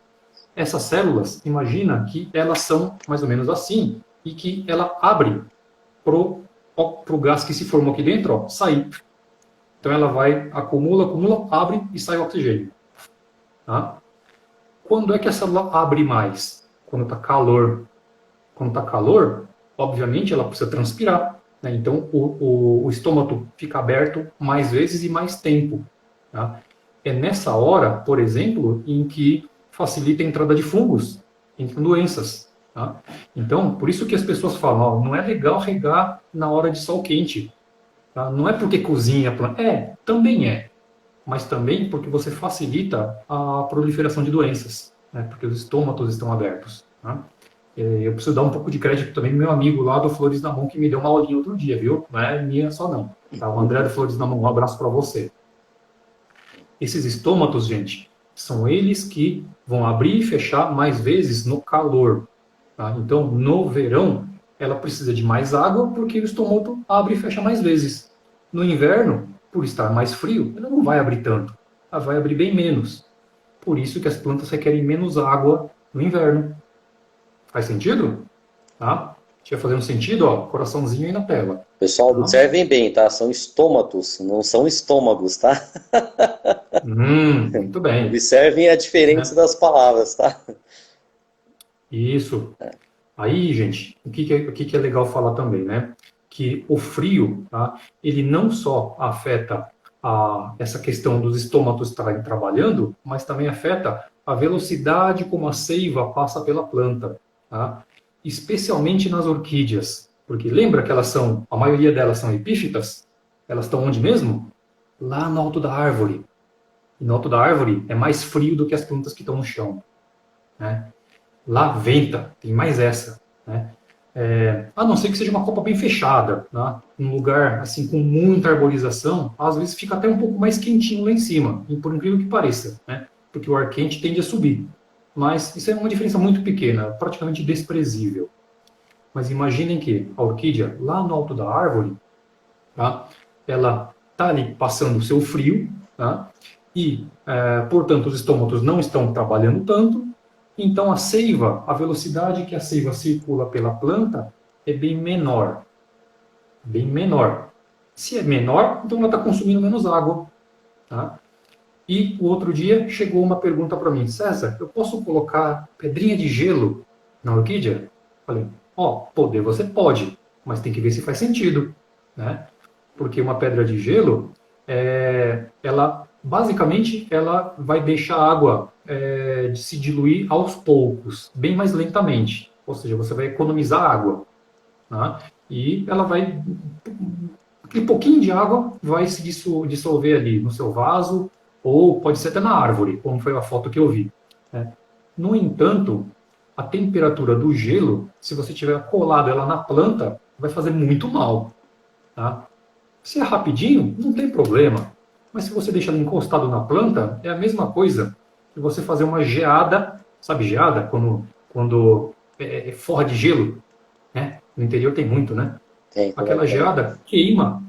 Essas células, imagina que elas são mais ou menos assim e que ela abre pro gás que se formou aqui dentro, ó, sair. Então ela vai, acumula, abre e sai o oxigênio. Tá? Quando é que a célula abre mais? Quando está calor. Quando está calor, obviamente ela precisa transpirar. Né? Então o estômago fica aberto mais vezes e mais tempo. Tá? É nessa hora, por exemplo, em que facilita a entrada de fungos, entram doenças. Tá? Então, por isso que as pessoas falam, ó, não é legal regar na hora de sol quente. Tá? Não é porque cozinha a planta. Também é. Mas também porque você facilita a proliferação de doenças, né? Porque os estômatos estão abertos. Tá? Eu preciso dar um pouco de crédito também do meu amigo lá do Flores na Mão, que me deu uma aulinha outro dia, viu? Não é minha só não. Tá? O André do Flores na Mão, um abraço para você. Esses estômatos, gente, são eles que vão abrir e fechar mais vezes no calor. Tá? Então, no verão, ela precisa de mais água porque o estômago abre e fecha mais vezes. No inverno, por estar mais frio, ela não vai abrir tanto. Ela vai abrir bem menos. Por isso que as plantas requerem menos água no inverno. Faz sentido? Tá? Deixa eu fazer um sentido, ó, coraçãozinho aí na tela. Pessoal, observem bem, tá? São estômatos, não são estômagos, tá? Muito bem. Observem a diferença das palavras, tá? Isso. Aí, gente, o que é legal falar também, né? Que o frio, tá? Ele não só afeta essa questão dos estômatos estarem trabalhando, mas também afeta a velocidade como a seiva passa pela planta, tá? Especialmente nas orquídeas, porque lembra que a maioria delas são epífitas? Elas estão onde mesmo? Lá no alto da árvore. E no alto da árvore é mais frio do que as plantas que estão no chão, né? Lá venta, tem mais essa, né? A não ser que seja uma copa bem fechada, né? Um lugar assim com muita arborização, às vezes fica até um pouco mais quentinho lá em cima, e por incrível que pareça, né? Porque o ar quente tende a subir. Mas isso é uma diferença muito pequena, praticamente desprezível. Mas imaginem que a orquídea, lá no alto da árvore, tá? Ela está ali passando o seu frio, tá? E, portanto, os estômatos não estão trabalhando tanto, então a seiva, a velocidade que a seiva circula pela planta é bem menor. Bem menor. Se é menor, então ela está consumindo menos água. Tá? E o outro dia chegou uma pergunta para mim, César, eu posso colocar pedrinha de gelo na orquídea? Falei, poder você pode, mas tem que ver se faz sentido. Né? Porque uma pedra de gelo, ela basicamente ela vai deixar a água de se diluir aos poucos, bem mais lentamente. Ou seja, você vai economizar água. Né? E ela vai aquele pouquinho de água vai se dissolver ali no seu vaso, ou pode ser até na árvore, como foi a foto que eu vi, né? No entanto, a temperatura do gelo, se você tiver colado ela na planta, vai fazer muito mal, tá? Se é rapidinho, não tem problema. Mas se você deixar ele encostado na planta, é a mesma coisa que você fazer uma geada, sabe geada? Quando forra de gelo, né? No interior tem muito, né? Tem, Aquela geada queima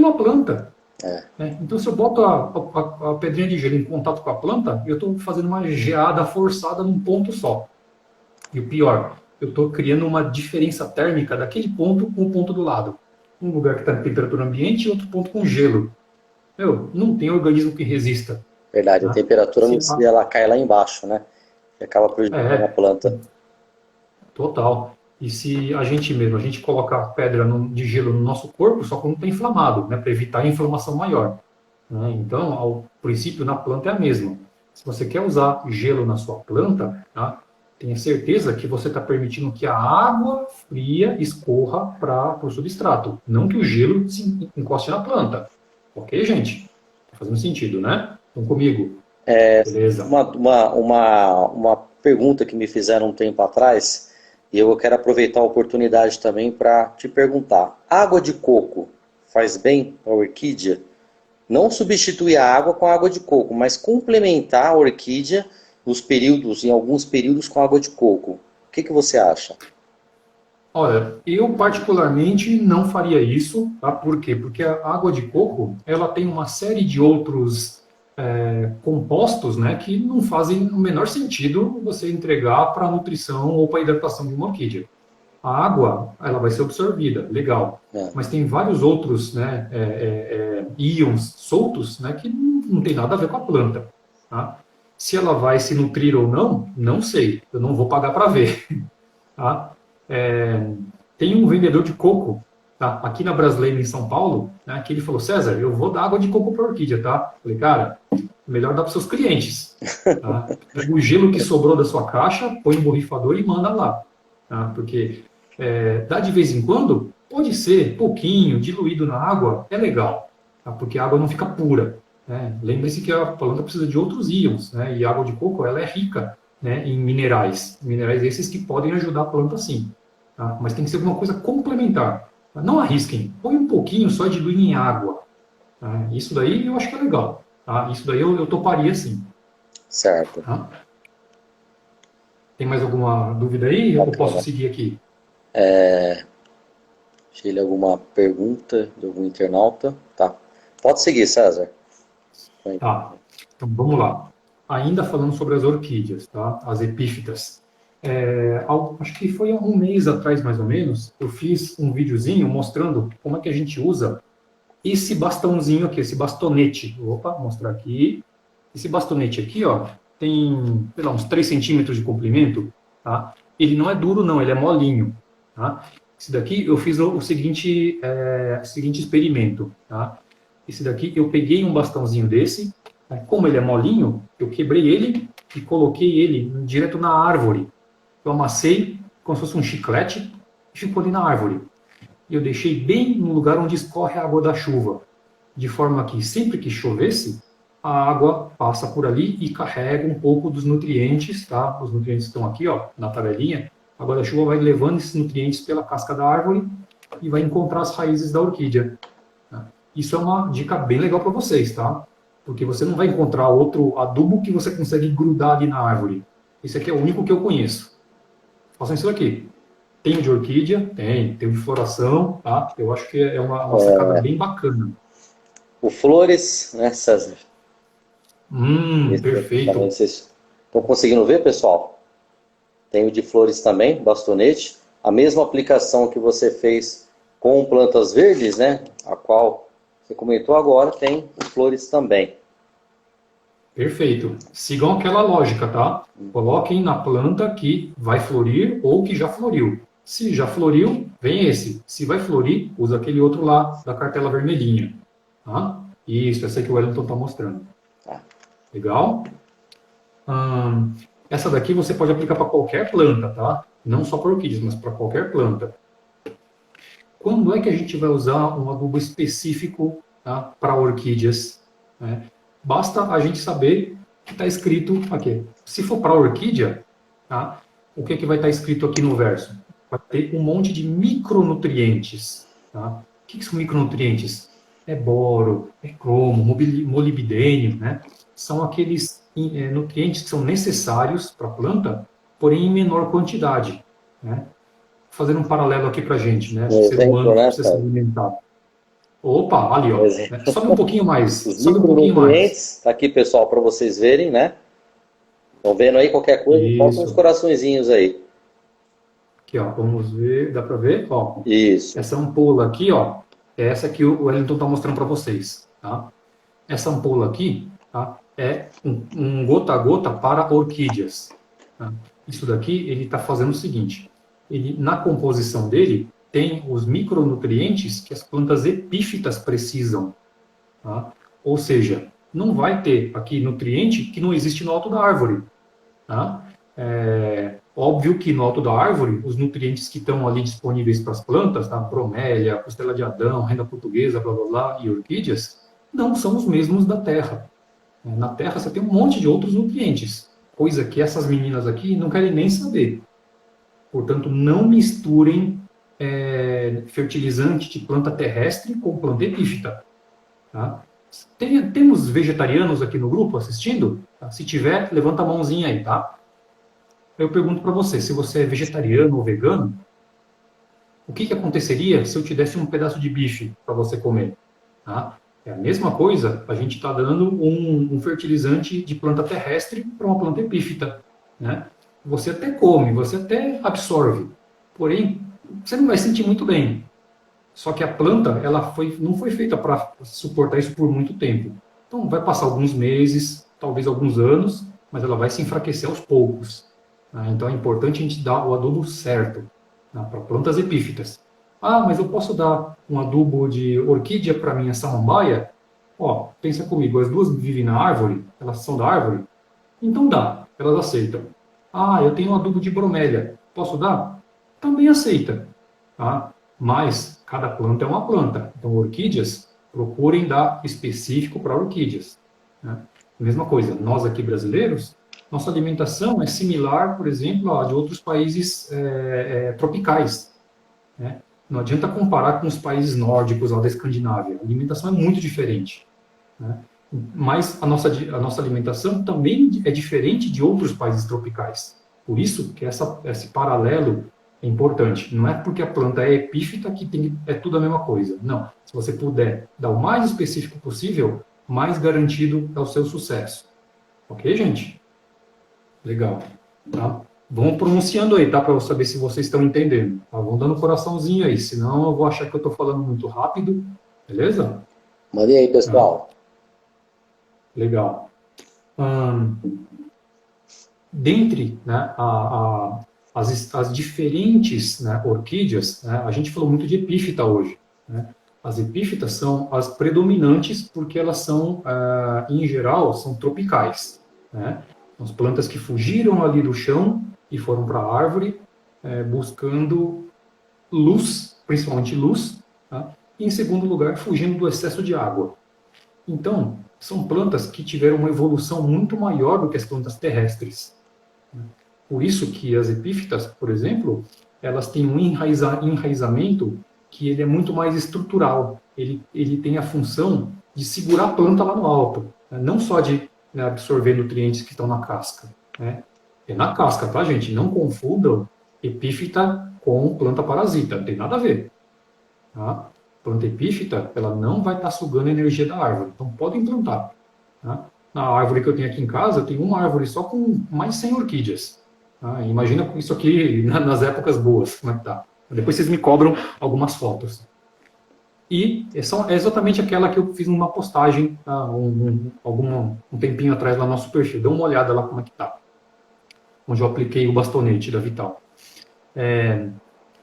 a planta. é, Né? Então, se eu boto a pedrinha de gelo em contato com a planta, eu estou fazendo uma geada forçada num ponto só. E o pior, eu estou criando uma diferença térmica daquele ponto com o ponto do lado. Um lugar que está em temperatura ambiente e outro ponto com gelo. Meu, não tem organismo que resista. verdade, a Tá? temperatura ela cai lá embaixo, né? E acaba prejudicando a É, planta. total. E se a gente mesmo, a gente coloca a pedra de gelo no nosso corpo, só quando está inflamado, né, para evitar a inflamação maior. Né? Então, ao princípio, na planta é a mesma. Se você quer usar gelo na sua planta, tá, tenha certeza que você está permitindo que a água fria escorra para o substrato, não que o gelo se encoste na planta. Ok, gente? Tá fazendo sentido, né? Estão comigo? Beleza. Uma pergunta que me fizeram um tempo atrás, e eu quero aproveitar a oportunidade também para te perguntar. Água de coco faz bem para a orquídea? Não substituir a água com a água de coco, mas complementar a orquídea em alguns períodos com água de coco. O que você acha? Olha, eu particularmente não faria isso, tá? Por quê? Porque a água de coco, ela tem uma série de outros compostos, né, que não fazem o menor sentido você entregar para a nutrição ou para a hidratação de uma orquídea. A água, ela vai ser absorvida, legal, É, mas tem vários outros, né, íons soltos, né, que não tem nada a ver com a planta, tá? Se ela vai se nutrir ou não, não sei, eu não vou pagar para ver. Tá? É, tem um vendedor de coco, tá? Aqui na Brasileira, em São Paulo, né, que ele falou: César, eu vou dar água de coco para orquídea, tá? Falei, cara, melhor dar para seus clientes. Tá? Pega o gelo que sobrou da sua caixa, põe no borrifador e manda lá. Tá? Porque dá de vez em quando, pode ser pouquinho, diluído na água, é legal, tá? Porque a água não fica pura. Né? Lembre-se que a planta precisa de outros íons, né? E a água de coco ela é rica, né, em minerais esses que podem ajudar a planta sim. Tá? Mas tem que ser alguma coisa complementar. Tá? Não arrisquem, põe um pouquinho só e dilui em água. Tá? Isso daí eu acho que é legal. Tá? Isso daí eu toparia sim. certo. Tá? Tem mais alguma dúvida aí? Eu posso Bacana. seguir aqui. Achei ele alguma pergunta de algum internauta? Tá. Pode seguir, César. Tá, então vamos lá. Ainda falando sobre as orquídeas, tá? As epífitas. Acho que foi há um mês atrás, mais ou menos, eu fiz um videozinho mostrando como é que a gente usa esse bastãozinho aqui, esse bastonete. Opa, vou mostrar aqui. Esse bastonete aqui, ó, tem, sei lá, uns 3 centímetros de comprimento, tá? Ele não é duro, não, ele é molinho, tá? Esse daqui eu fiz o seguinte experimento, tá? Esse daqui eu peguei um bastãozinho desse, né? Como ele é molinho, eu quebrei ele e coloquei ele direto na árvore. Eu amassei como se fosse um chiclete e ficou ali na árvore. E eu deixei bem no lugar onde escorre a água da chuva, de forma que sempre que chovesse, a água passa por ali e carrega um pouco dos nutrientes, tá? Os nutrientes estão aqui, ó, na tabelinha. A água da chuva vai levando esses nutrientes pela casca da árvore e vai encontrar as raízes da orquídea. Tá? Isso é uma dica bem legal para vocês, tá? Porque você não vai encontrar outro adubo que você consegue grudar ali na árvore. Esse aqui é o único que eu conheço. Façam isso aqui. Tem de orquídea? Tem de floração, tá? Eu acho que é uma sacada bem bacana. O Flores, né, César? Perfeito. Vocês estão conseguindo ver, pessoal? Tem o de flores também, bastonete. A mesma aplicação que você fez com plantas verdes, né? A qual você comentou agora, tem o flores também. Perfeito. Sigam aquela lógica, tá? Coloquem na planta que vai florir ou que já floriu. Se já floriu, vem esse. Se vai florir, usa aquele outro lá da cartela vermelhinha. Tá? Isso, essa que o Wellington está mostrando. Tá. Legal? Essa daqui você pode aplicar para qualquer planta, tá? Não só para orquídeas, mas para qualquer planta. quando é que a gente vai usar um adubo específico, tá, para orquídeas, né? Basta a gente saber que está escrito aqui. Se for para orquídea, tá, o que vai estar escrito aqui no verso? Vai ter um monte de micronutrientes. Tá? O que são micronutrientes? É boro, é cromo, molibdênio, né? São aqueles nutrientes que são necessários para a planta, porém em menor quantidade, né? Fazendo um paralelo aqui para a gente, né? O ser humano precisa se alimentar. Opa, ali, ó. Sobe um pouquinho mais. Os Sobe um pouquinho mais. Tá aqui, pessoal, para vocês verem, né? Estão vendo aí qualquer coisa? Faltam uns coraçõezinhos aí. Aqui, ó. Vamos ver. Dá para ver? Ó. Isso. Essa ampola aqui, ó. É essa que o Wellington está mostrando para vocês, tá? Essa ampola aqui, tá? É um gota a gota para orquídeas. Tá? Isso daqui, ele está fazendo o seguinte. Ele, na composição dele, tem os micronutrientes que as plantas epífitas precisam. Tá? Ou seja, não vai ter aqui nutriente que não existe no alto da árvore. Tá? É óbvio que no alto da árvore, os nutrientes que estão ali disponíveis para as plantas, tá? Bromélia, costela de Adão, renda portuguesa, blá blá blá, e orquídeas, não são os mesmos da terra. Na terra você tem um monte de outros nutrientes, coisa que essas meninas aqui não querem nem saber. Portanto, não misturem fertilizante de planta terrestre com planta epífita. Tá? Temos vegetarianos aqui no grupo assistindo? Tá? Se tiver, levanta a mãozinha aí, tá? Eu pergunto para você, se você é vegetariano ou vegano, o que aconteceria se eu te desse um pedaço de bife para você comer? Tá? É a mesma coisa, a gente está dando um fertilizante de planta terrestre para uma planta epífita. Né? Você até come, você até absorve, porém, você não vai sentir muito bem. Só que a planta, não foi feita para suportar isso por muito tempo. Então, vai passar alguns meses, talvez alguns anos, mas ela vai se enfraquecer aos poucos. Então, é importante a gente dar o adubo certo para plantas epífitas. Ah, mas eu posso dar um adubo de orquídea para minha samambaia? Ó, pensa comigo, as duas vivem na árvore, elas são da árvore? Então dá, elas aceitam. Ah, eu tenho um adubo de bromélia, posso dar? Também aceita. Tá? Mas cada planta é uma planta. Então, orquídeas, procurem dar específico para orquídeas. Né? Mesma coisa, nós aqui brasileiros, nossa alimentação é similar, por exemplo, à de outros países tropicais. Né? Não adianta comparar com os países nórdicos lá da Escandinávia. A alimentação é muito diferente. Né? Mas a nossa alimentação também é diferente de outros países tropicais. Por isso que esse paralelo é importante. Não é porque a planta é epífita que é tudo a mesma coisa. Não. Se você puder dar o mais específico possível, mais garantido é o seu sucesso. Ok, gente? Legal. Tá? Vão pronunciando aí, tá? Para eu saber se vocês estão entendendo. Tá? Vão dando um coraçãozinho aí, senão eu vou achar que eu estou falando muito rápido. Beleza? Mandei aí, pessoal. Tá? Legal. Dentre, né, as diferentes, né, orquídeas, né, a gente falou muito de epífita hoje. Né? As epífitas são as predominantes porque elas são, em geral, são tropicais. Né? As plantas que fugiram ali do chão e foram para a árvore buscando luz, principalmente luz, tá? E, em segundo lugar, fugindo do excesso de água. Então, são plantas que tiveram uma evolução muito maior do que as plantas terrestres. Por isso que as epífitas, por exemplo, elas têm um enraizamento que ele é muito mais estrutural. Ele tem a função de segurar a planta lá no alto, né? Não só de absorver nutrientes que estão na casca. Né? É na casca, tá, gente? Não confundam epífita com planta parasita, não tem nada a ver. Tá? Planta epífita, ela não vai estar sugando a energia da árvore, então podem plantar. Tá? Na árvore que eu tenho aqui em casa, eu tenho uma árvore só com mais 100 orquídeas. Tá? Imagina isso aqui nas épocas boas, como é que tá. Depois vocês me cobram algumas fotos. E é exatamente aquela que eu fiz numa postagem um tempinho atrás lá no nosso perfil. Dá uma olhada lá como é que tá. Onde eu apliquei o bastonete da Vital.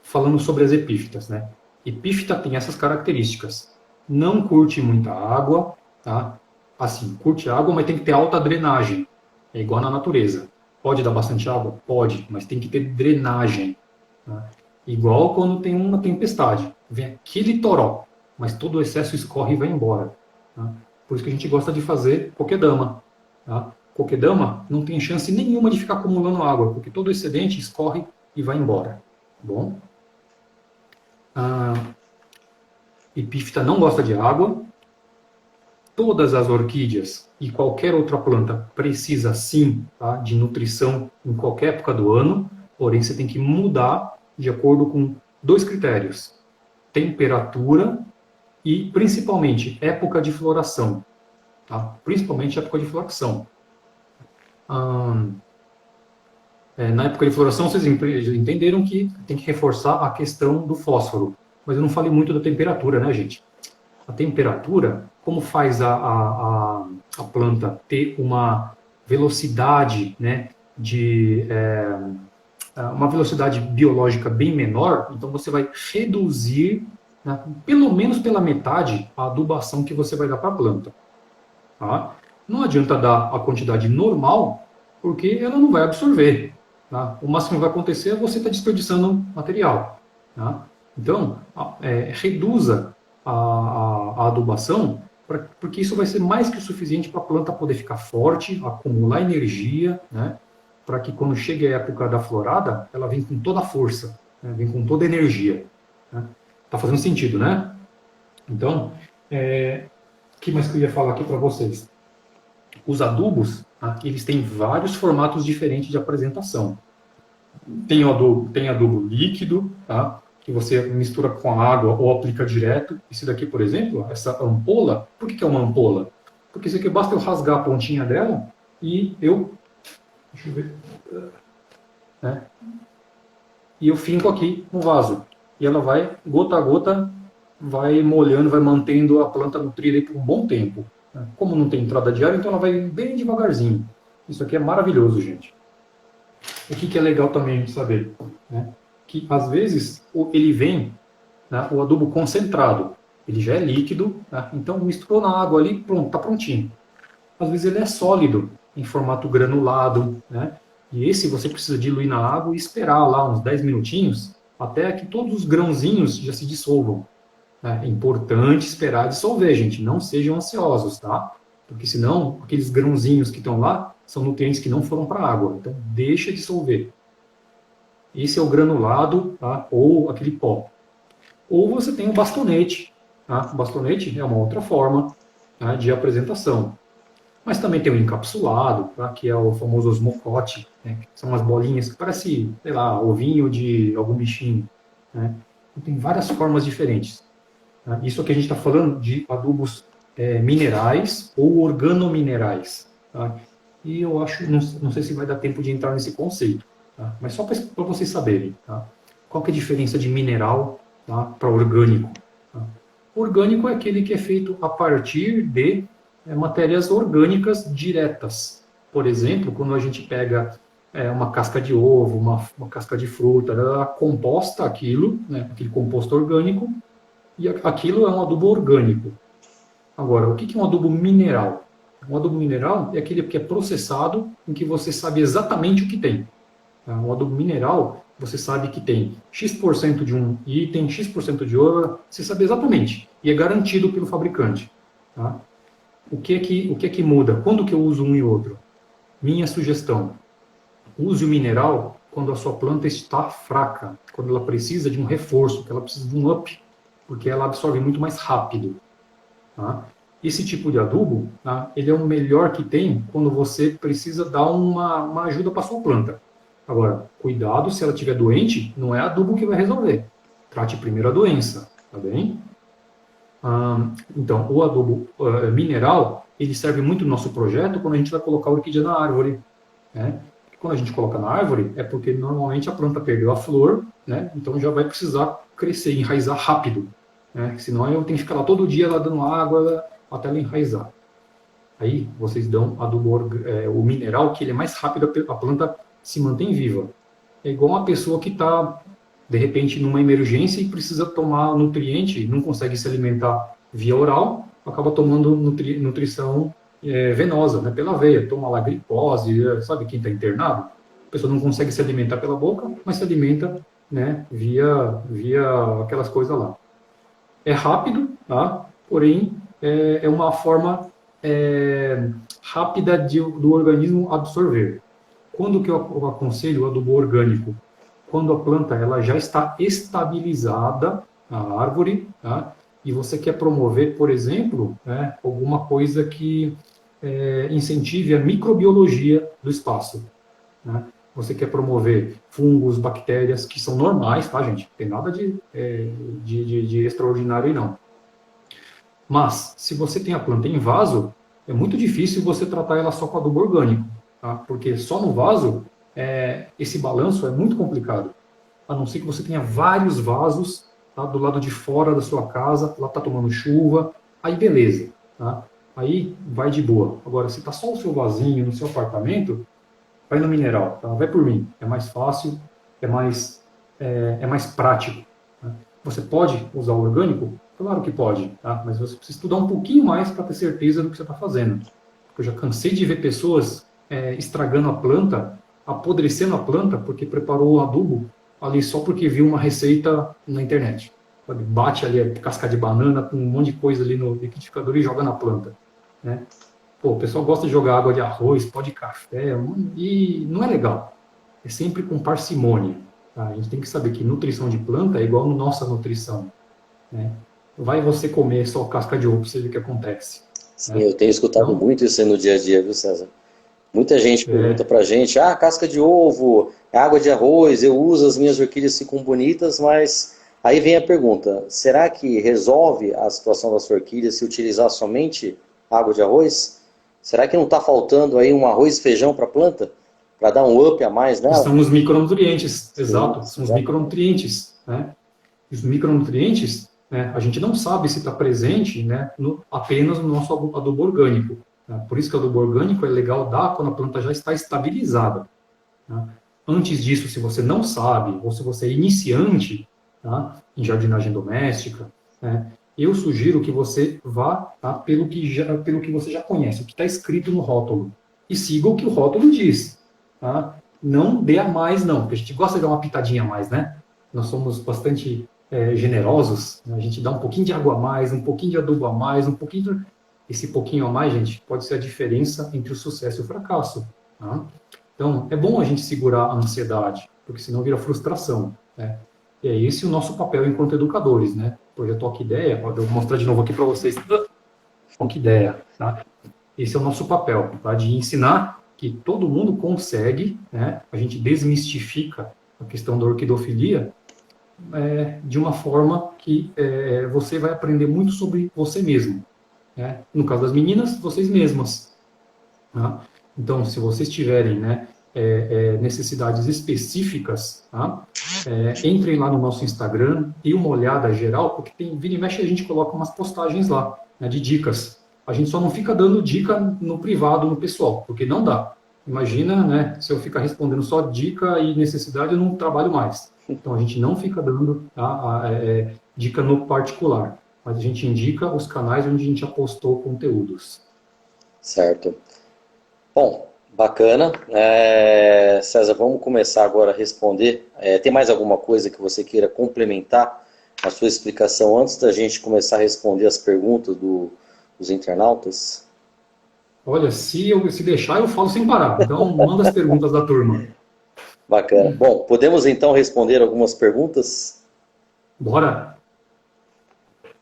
Falando sobre as epífitas, né? Epífita tem essas características. Não curte muita água, tá? Assim, curte água, mas tem que ter alta drenagem. É igual na natureza. Pode dar bastante água? Pode, mas tem que ter drenagem. Tá? Igual quando tem uma tempestade. vem aquele toró, mas todo o excesso escorre e vai embora. Tá? Por isso que a gente gosta de fazer coquedama. Tá? Coquedama não tem chance nenhuma de ficar acumulando água, porque todo o excedente escorre e vai embora. Tá bom? A epífita não gosta de água. Todas as orquídeas e qualquer outra planta precisa sim, tá, de nutrição em qualquer época do ano, porém você tem que mudar de acordo com 2 critérios: temperatura e principalmente época de floração. Tá? Principalmente época de floração. Na época de floração, vocês entenderam que tem que reforçar a questão do fósforo. Mas eu não falei muito da temperatura, né, gente? A temperatura, como faz a planta ter uma velocidade, né, uma velocidade biológica bem menor, então você vai reduzir, né, pelo menos pela metade, a adubação que você vai dar para a planta. Tá? Não adianta dar a quantidade normal, porque ela não vai absorver. Tá? O máximo que vai acontecer é você estar desperdiçando material. Tá? Então, reduza a adubação, porque isso vai ser mais que o suficiente para a planta poder ficar forte, acumular energia, né? Para que quando chegue a época da florada, ela vem com toda a força, né? Vem com toda a energia. Né? Tá fazendo sentido, né? Então, o que mais que eu ia falar aqui para vocês? Os adubos, tá? Eles têm vários formatos diferentes de apresentação. Tem adubo líquido, tá? Que você mistura com a água ou aplica direto. Esse daqui, por exemplo, essa ampola, por que é uma ampola? Porque isso aqui basta eu rasgar a pontinha dela e deixa eu ver, né? E eu finco aqui no vaso. E ela vai, gota a gota, vai molhando, vai mantendo a planta nutrida por um bom tempo. Como não tem entrada de ar, então ela vai bem devagarzinho. Isso aqui é maravilhoso, gente. O que é legal também de saber, né? Que às vezes ele vem, né, o adubo concentrado, ele já é líquido, né, então misturou na água ali, pronto, está prontinho. Às vezes ele é sólido, em formato granulado, né, e esse você precisa diluir na água e esperar lá uns 10 minutinhos, até que todos os grãozinhos já se dissolvam. Né. É importante esperar dissolver, gente, não sejam ansiosos, tá? Porque senão, aqueles grãozinhos que estão lá, são nutrientes que não foram para a água, então deixa dissolver. Esse é o granulado, tá? Ou aquele pó. Ou você tem o bastonete. Tá? O bastonete é uma outra forma, tá, de apresentação. Mas também tem o encapsulado, tá? Que é o famoso osmocote, né? Que são umas bolinhas que parecem, sei lá, ovinho de algum bichinho. Né? Então, tem várias formas diferentes. Tá? Isso aqui a gente está falando de adubos minerais ou organominerais. Tá? E eu acho, não sei se vai dar tempo de entrar nesse conceito. Tá? Mas só para vocês saberem, tá? Qual que é a diferença de mineral, tá, para orgânico? Tá? Orgânico é aquele que é feito a partir de matérias orgânicas diretas. Por exemplo, quando a gente pega uma casca de ovo, uma casca de fruta, ela composta aquilo, né, aquele composto orgânico, e aquilo é um adubo orgânico. Agora, o que é um adubo mineral? Um adubo mineral é aquele que é processado, em que você sabe exatamente o que tem. Um adubo mineral, você sabe que tem X% de um item, X% de outro, você sabe exatamente. E é garantido pelo fabricante. Tá? O que é que muda? Quando que eu uso um e outro? Minha sugestão, use o mineral quando a sua planta está fraca, quando ela precisa de um reforço, que ela precisa de um up, porque ela absorve muito mais rápido. Tá? Esse tipo de adubo, tá, ele é o melhor que tem quando você precisa dar uma ajuda para a sua planta. Agora, cuidado, se ela estiver doente, não é adubo que vai resolver. Trate primeiro a doença, tá bem? Então, o adubo mineral, ele serve muito no nosso projeto quando a gente vai colocar a orquídea na árvore. Né? Quando a gente coloca na árvore, é porque normalmente a planta perdeu a flor, né? Então já vai precisar crescer, enraizar rápido. Né? Senão eu tenho que ficar lá todo dia lá dando água até ela enraizar. Aí vocês dão adubo, o mineral, que ele é mais rápido, a planta se mantém viva. É igual uma pessoa que está, de repente, numa emergência e precisa tomar nutriente, não consegue se alimentar via oral, acaba tomando nutrição venosa, né, pela veia, toma lá glicose, sabe quem está internado? A pessoa não consegue se alimentar pela boca, mas se alimenta, né, via aquelas coisas lá. É rápido, tá? Porém, é uma forma rápida do organismo absorver. Quando que eu aconselho o adubo orgânico? Quando a planta ela já está estabilizada, a árvore, tá? E você quer promover, por exemplo, né, alguma coisa que incentive a microbiologia do espaço. Né? Você quer promover fungos, bactérias, que são normais, tá, gente? Não tem nada de extraordinário aí, não. Mas, se você tem a planta em vaso, é muito difícil você tratar ela só com adubo orgânico, tá? Porque só no vaso, esse balanço é muito complicado. A não ser que você tenha vários vasos, tá, do lado de fora da sua casa, lá está tomando chuva, aí beleza, tá? Aí vai de boa. Agora, se está só o seu vasinho no seu apartamento, vai no mineral, tá? Vai por mim. É mais fácil, é mais prático. Tá? Você pode usar o orgânico? Claro que pode, tá? Mas você precisa estudar um pouquinho mais para ter certeza do que você está fazendo. Eu já cansei de ver pessoas estragando a planta, apodrecendo a planta, porque preparou o adubo ali só porque viu uma receita na internet. Bate ali a casca de banana com um monte de coisa ali no liquidificador e joga na planta. Né? Pô, o pessoal gosta de jogar água de arroz, pó de café, e não é legal. É sempre com parcimônia. Tá? A gente tem que saber que nutrição de planta é igual a nossa nutrição. Né? Vai você comer só casca de ovo, você vê o que acontece. Sim, Né? eu tenho escutado Então, muito isso aí no dia a dia, viu, César? Muita gente pergunta pra gente, casca de ovo, água de arroz, eu uso, as minhas orquídeas ficam bonitas, mas aí vem a pergunta, será que resolve a situação das orquídeas se utilizar somente água de arroz? Será que não está faltando aí um arroz e feijão para a planta? Para dar um up a mais nela? são os micronutrientes, Sim, exato, são os exatamente. micronutrientes. Né? Os micronutrientes, né, a gente não sabe se está presente, né, apenas no nosso adubo orgânico. Tá? Por isso que o adubo orgânico é legal dar quando a planta já está estabilizada. Tá? Antes disso, se você não sabe, ou se você é iniciante, tá, em jardinagem doméstica, né, eu sugiro que você vá, tá, pelo que você já conhece, o que está escrito no rótulo. E siga o que o rótulo diz. Tá? Não dê a mais, não, porque a gente gosta de dar uma pitadinha a mais, né? Nós somos bastante generosos, né? A gente dá um pouquinho de água a mais, um pouquinho de adubo a mais, um pouquinho de... Esse pouquinho a mais, gente, pode ser a diferença entre o sucesso e o fracasso. Tá? Então, é bom a gente segurar a ansiedade, porque senão vira frustração. Né? E é esse o nosso papel enquanto educadores, né? Projeto Toque Ideia, eu vou mostrar de novo aqui para vocês. Toque Ideia, tá? Esse é o nosso papel, tá? De ensinar que todo mundo consegue, né? A gente desmistifica a questão da orquidofilia de uma forma que você vai aprender muito sobre você mesmo. Né? No caso das meninas, vocês mesmas. Tá? Então, se vocês tiverem, né, necessidades específicas, tá? Entrem lá no nosso Instagram, dê uma olhada geral, porque vira e mexe a gente coloca umas postagens lá, né, de dicas. A gente só não fica dando dica no privado, no pessoal, porque não dá. Imagina, né, se eu ficar respondendo só dica e necessidade, eu não trabalho mais. Então, a gente não fica dando dica no particular, mas a gente indica os canais onde a gente já postou conteúdos. Certo. Bom, bacana. César, vamos começar agora a responder. Tem mais alguma coisa que você queira complementar a sua explicação antes da gente começar a responder as perguntas dos internautas? Olha, se deixar, eu falo sem parar. Então, manda as perguntas da turma. Bacana. Bom, podemos então responder algumas perguntas? Bora!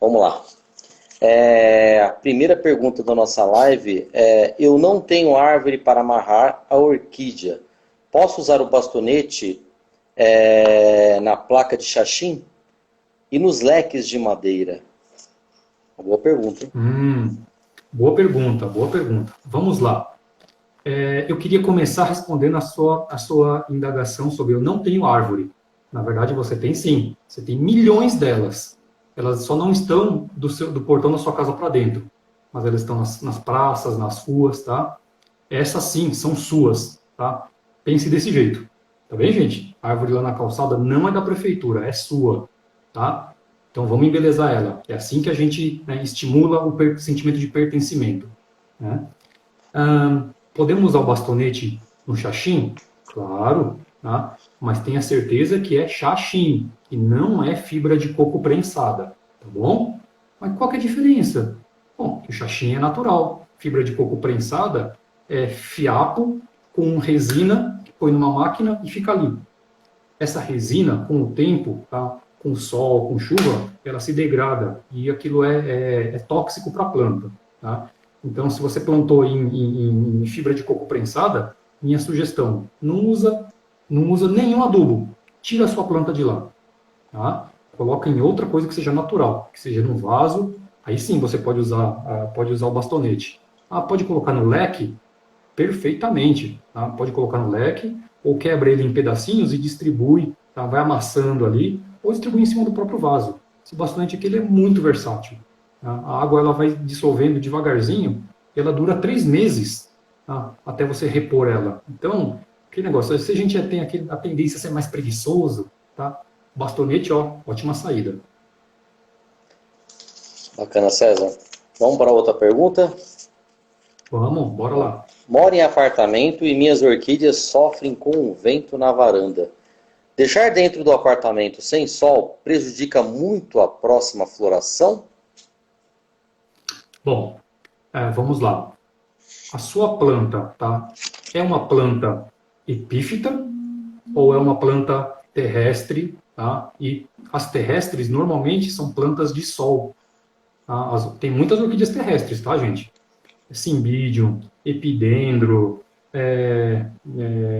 Vamos lá. A primeira pergunta da nossa live eu não tenho árvore para amarrar a orquídea. Posso usar o bastonete na placa de xaxim e nos leques de madeira? Uma boa pergunta, hein? Boa pergunta, boa pergunta. Vamos lá. Eu queria começar respondendo a sua indagação sobre eu não tenho árvore. Na verdade, você tem sim. Você tem milhões delas. Elas só não estão do portão da sua casa para dentro. Mas elas estão nas praças, nas ruas, tá? Essas sim, são suas, tá? Pense desse jeito. Tá bem, gente? A árvore lá na calçada não é da prefeitura, é sua, tá? Então vamos embelezar ela. É assim que a gente, né, estimula o sentimento de pertencimento. Né? Podemos usar o bastonete no xaxim? Claro, tá? Mas tenha certeza que é xaxim, e não é fibra de coco prensada. tá bom? Mas qual que é a diferença? Bom, o xaxim é natural, fibra de coco prensada é fiapo com resina que põe numa máquina e fica ali. Essa resina, com o tempo, tá? Com sol, com chuva, ela se degrada e aquilo é tóxico para a planta. Tá? Então, se você plantou em fibra de coco prensada, minha sugestão, não usa nenhum adubo. Tira a sua planta de lá. Tá? Coloca em outra coisa que seja natural, que seja no vaso. Aí sim você pode usar o bastonete. Pode colocar no leque? Perfeitamente. Tá? Pode colocar no leque, ou quebra ele em pedacinhos e distribui, tá? Vai amassando ali, ou distribui em cima do próprio vaso. Esse bastante aqui ele é muito versátil. Tá? A água ela vai dissolvendo devagarzinho, e ela dura 3 meses, tá? Até você repor ela. Então, aquele negócio, se a gente tem a tendência a ser mais preguiçoso, tá? Bastonete, ó, ótima saída. Bacana, César. Vamos para outra pergunta? Vamos, bora lá. Moro em apartamento e minhas orquídeas sofrem com o vento na varanda. Deixar dentro do apartamento sem sol prejudica muito a próxima floração? Bom, vamos lá. A sua planta, tá? É uma planta epífita ou é uma planta terrestre, tá? E as terrestres normalmente são plantas de sol. Tá? Tem muitas orquídeas terrestres, tá, gente? Cymbidium, epidendro,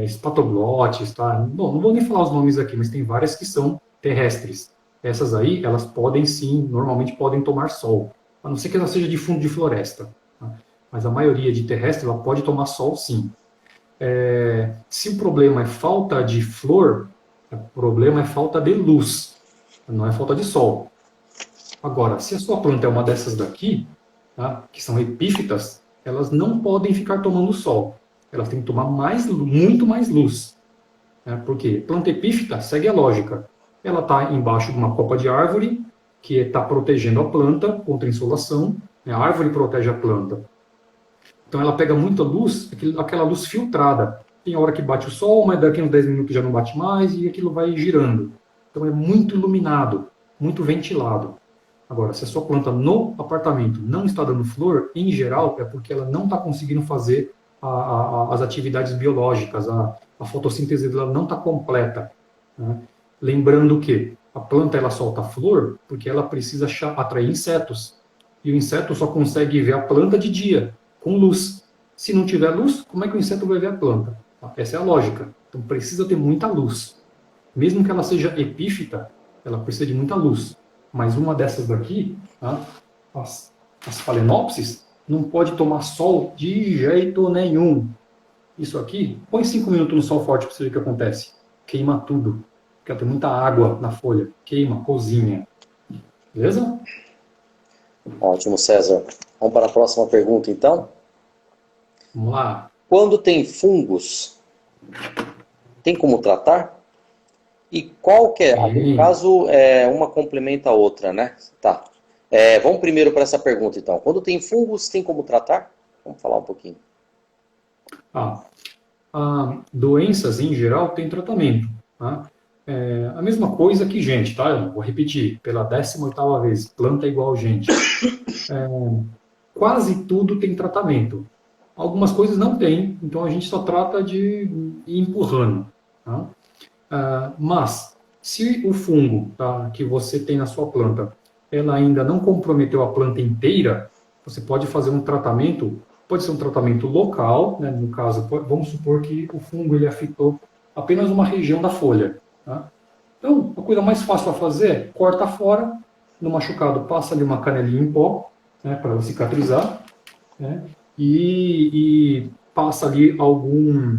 espatoglotes, tá? Bom, não vou nem falar os nomes aqui, mas tem várias que são terrestres. Essas aí, elas podem sim, normalmente podem tomar sol, a não ser que ela seja de fundo de floresta. Tá? Mas a maioria de terrestre, ela pode tomar sol sim. Se o problema é falta de flor, o problema é falta de luz, não é falta de sol. Agora, se a sua planta é uma dessas daqui, tá, que são epífitas, elas não podem ficar tomando sol. Elas têm que tomar muito mais luz. Né? Porque planta epífita segue a lógica. Ela está embaixo de uma copa de árvore, que está protegendo a planta contra a insolação. Né? A árvore protege a planta. Então ela pega muita luz, aquela luz filtrada. Tem hora que bate o sol, mas daqui a uns 10 minutos já não bate mais, e aquilo vai girando. Então é muito iluminado, muito ventilado. Agora, se a sua planta no apartamento não está dando flor, em geral, é porque ela não está conseguindo fazer as atividades biológicas, a fotossíntese dela não está completa. Né? Lembrando que a planta ela solta flor porque ela precisa atrair insetos. E o inseto só consegue ver a planta de dia, com luz. Se não tiver luz, como é que o inseto vai ver a planta? Essa é a lógica. Então precisa ter muita luz. Mesmo que ela seja epífita, ela precisa de muita luz. Mas uma dessas daqui, tá? as Phalaenopsis, não pode tomar sol de jeito nenhum. Isso aqui, põe 5 minutos no sol forte para você ver o que acontece. Queima tudo. Porque ela tem muita água na folha. Queima, cozinha. Beleza? Ótimo, César. Vamos para a próxima pergunta, então? Vamos lá. Quando tem fungos, tem como tratar? E qual que é? No caso, uma complementa a outra, né? Tá. Vamos primeiro para essa pergunta, então. Quando tem fungos, tem como tratar? Vamos falar um pouquinho. Doenças, em geral, tem tratamento. Tá? A mesma coisa que gente, tá? Eu vou repetir pela 18ª vez. Planta é igual gente. Quase tudo tem tratamento. Algumas coisas não tem, então a gente só trata de ir empurrando. Tá? Mas, se o fungo, tá, que você tem na sua planta, ela ainda não comprometeu a planta inteira, você pode fazer um tratamento, pode ser um tratamento local, né, no caso, vamos supor que o fungo ele afetou apenas uma região da folha. Tá? Então, a coisa mais fácil a fazer é corta fora, no machucado passa ali uma canelinha em pó, né, para cicatrizar, né, e passa ali algum...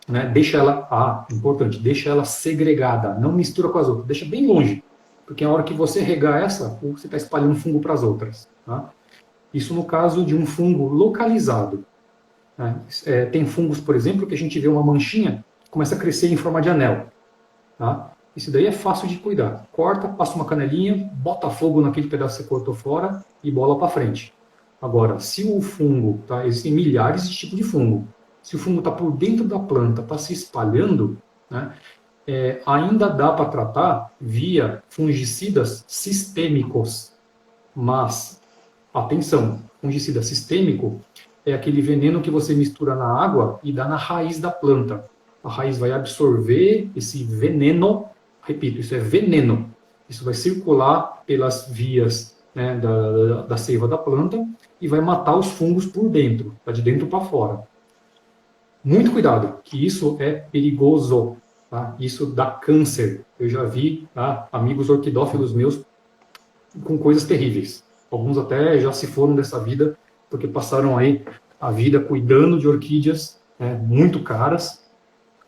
Né, deixa ela, importante, deixa ela segregada, não mistura com as outras, deixa bem longe, porque a hora que você regar essa, você está espalhando fungo para as outras. Tá? Isso no caso de um fungo localizado. Né? Tem fungos, por exemplo, que a gente vê uma manchinha, começa a crescer em forma de anel. Tá? Isso daí é fácil de cuidar. Corta, passa uma canelinha, bota fogo naquele pedaço que você cortou fora e bola para frente. Agora, se o fungo, tá, existem milhares de tipos de fungo, se o fungo está por dentro da planta, está se espalhando, né, ainda dá para tratar via fungicidas sistêmicos. Mas, atenção, fungicida sistêmico é aquele veneno que você mistura na água e dá na raiz da planta. A raiz vai absorver esse veneno, repito, isso é veneno. Isso vai circular pelas vias, né, da seiva da planta e vai matar os fungos por dentro, tá, de dentro para fora. Muito cuidado, que isso é perigoso. Tá? Isso dá câncer. Eu já vi, tá, amigos orquidófilos meus com coisas terríveis. Alguns até já se foram dessa vida, porque passaram aí a vida cuidando de orquídeas, né, muito caras,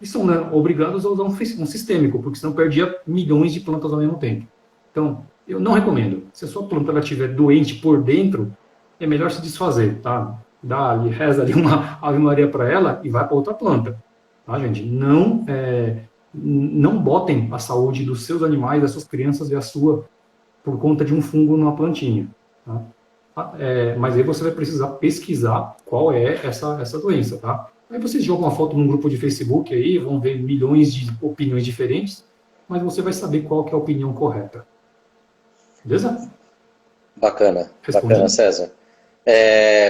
e são, né, obrigados a usar um sistêmico, porque senão perdia milhões de plantas ao mesmo tempo. Então, eu não recomendo. Se a sua planta estiver doente por dentro, é melhor se desfazer, tá? Dá ali, reza ali uma Ave Maria para ela e vai para outra planta. Tá, gente? Não botem a saúde dos seus animais, das suas crianças e a sua por conta de um fungo numa plantinha. Tá? Mas aí você vai precisar pesquisar qual é essa doença, tá? Aí vocês jogam uma foto num grupo de Facebook aí, vão ver milhões de opiniões diferentes, mas você vai saber qual que é a opinião correta. Beleza? Bacana, Respondi? bacana, César.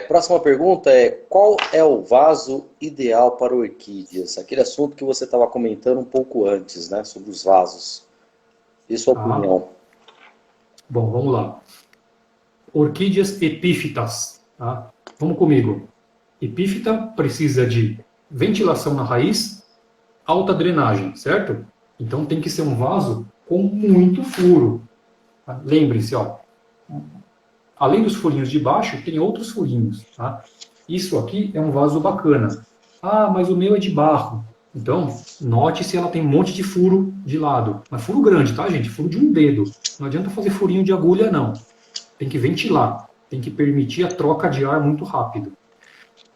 Próxima pergunta é: qual é o vaso ideal para orquídeas? Aquele assunto que você estava comentando um pouco antes, né? Sobre os vasos. E sua opinião? Bom, vamos lá. Orquídeas epífitas. Tá? Vamos comigo. Epífita precisa de ventilação na raiz, alta drenagem, certo? Então tem que ser um vaso com muito furo. Tá? Lembre-se, ó, além dos furinhos de baixo, tem outros furinhos. Tá? Isso aqui é um vaso bacana. Ah, mas o meu é de barro. Então, note se ela tem um monte de furo de lado. Mas furo grande, tá, gente? Furo de um dedo. Não adianta fazer furinho de agulha, não. Tem que ventilar. Tem que permitir a troca de ar muito rápido.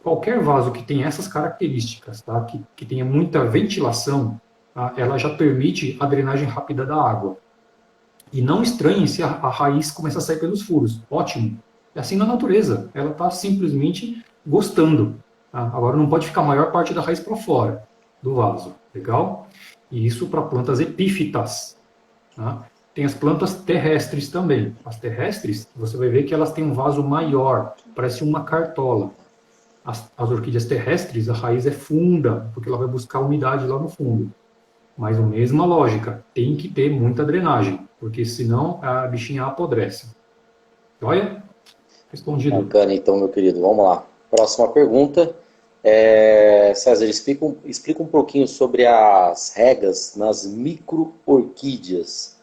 Qualquer vaso que tenha essas características, tá? que tenha muita ventilação, tá? Ela já permite a drenagem rápida da água. E não estranhe se a raiz começa a sair pelos furos. Ótimo. É assim na natureza. Ela está simplesmente gostando. Tá? Agora não pode ficar a maior parte da raiz para fora do vaso. Legal? E isso para plantas epífitas. Tá? Tem as plantas terrestres também. As terrestres, você vai ver que elas têm um vaso maior. Parece uma cartola. As orquídeas terrestres, a raiz é funda, porque ela vai buscar umidade lá no fundo. Mas a mesma lógica, tem que ter muita drenagem, porque senão a bichinha apodrece. Olha, respondido. Bacana, então, meu querido. Vamos lá. Próxima pergunta. César, explica um pouquinho sobre as regas nas micro-orquídeas.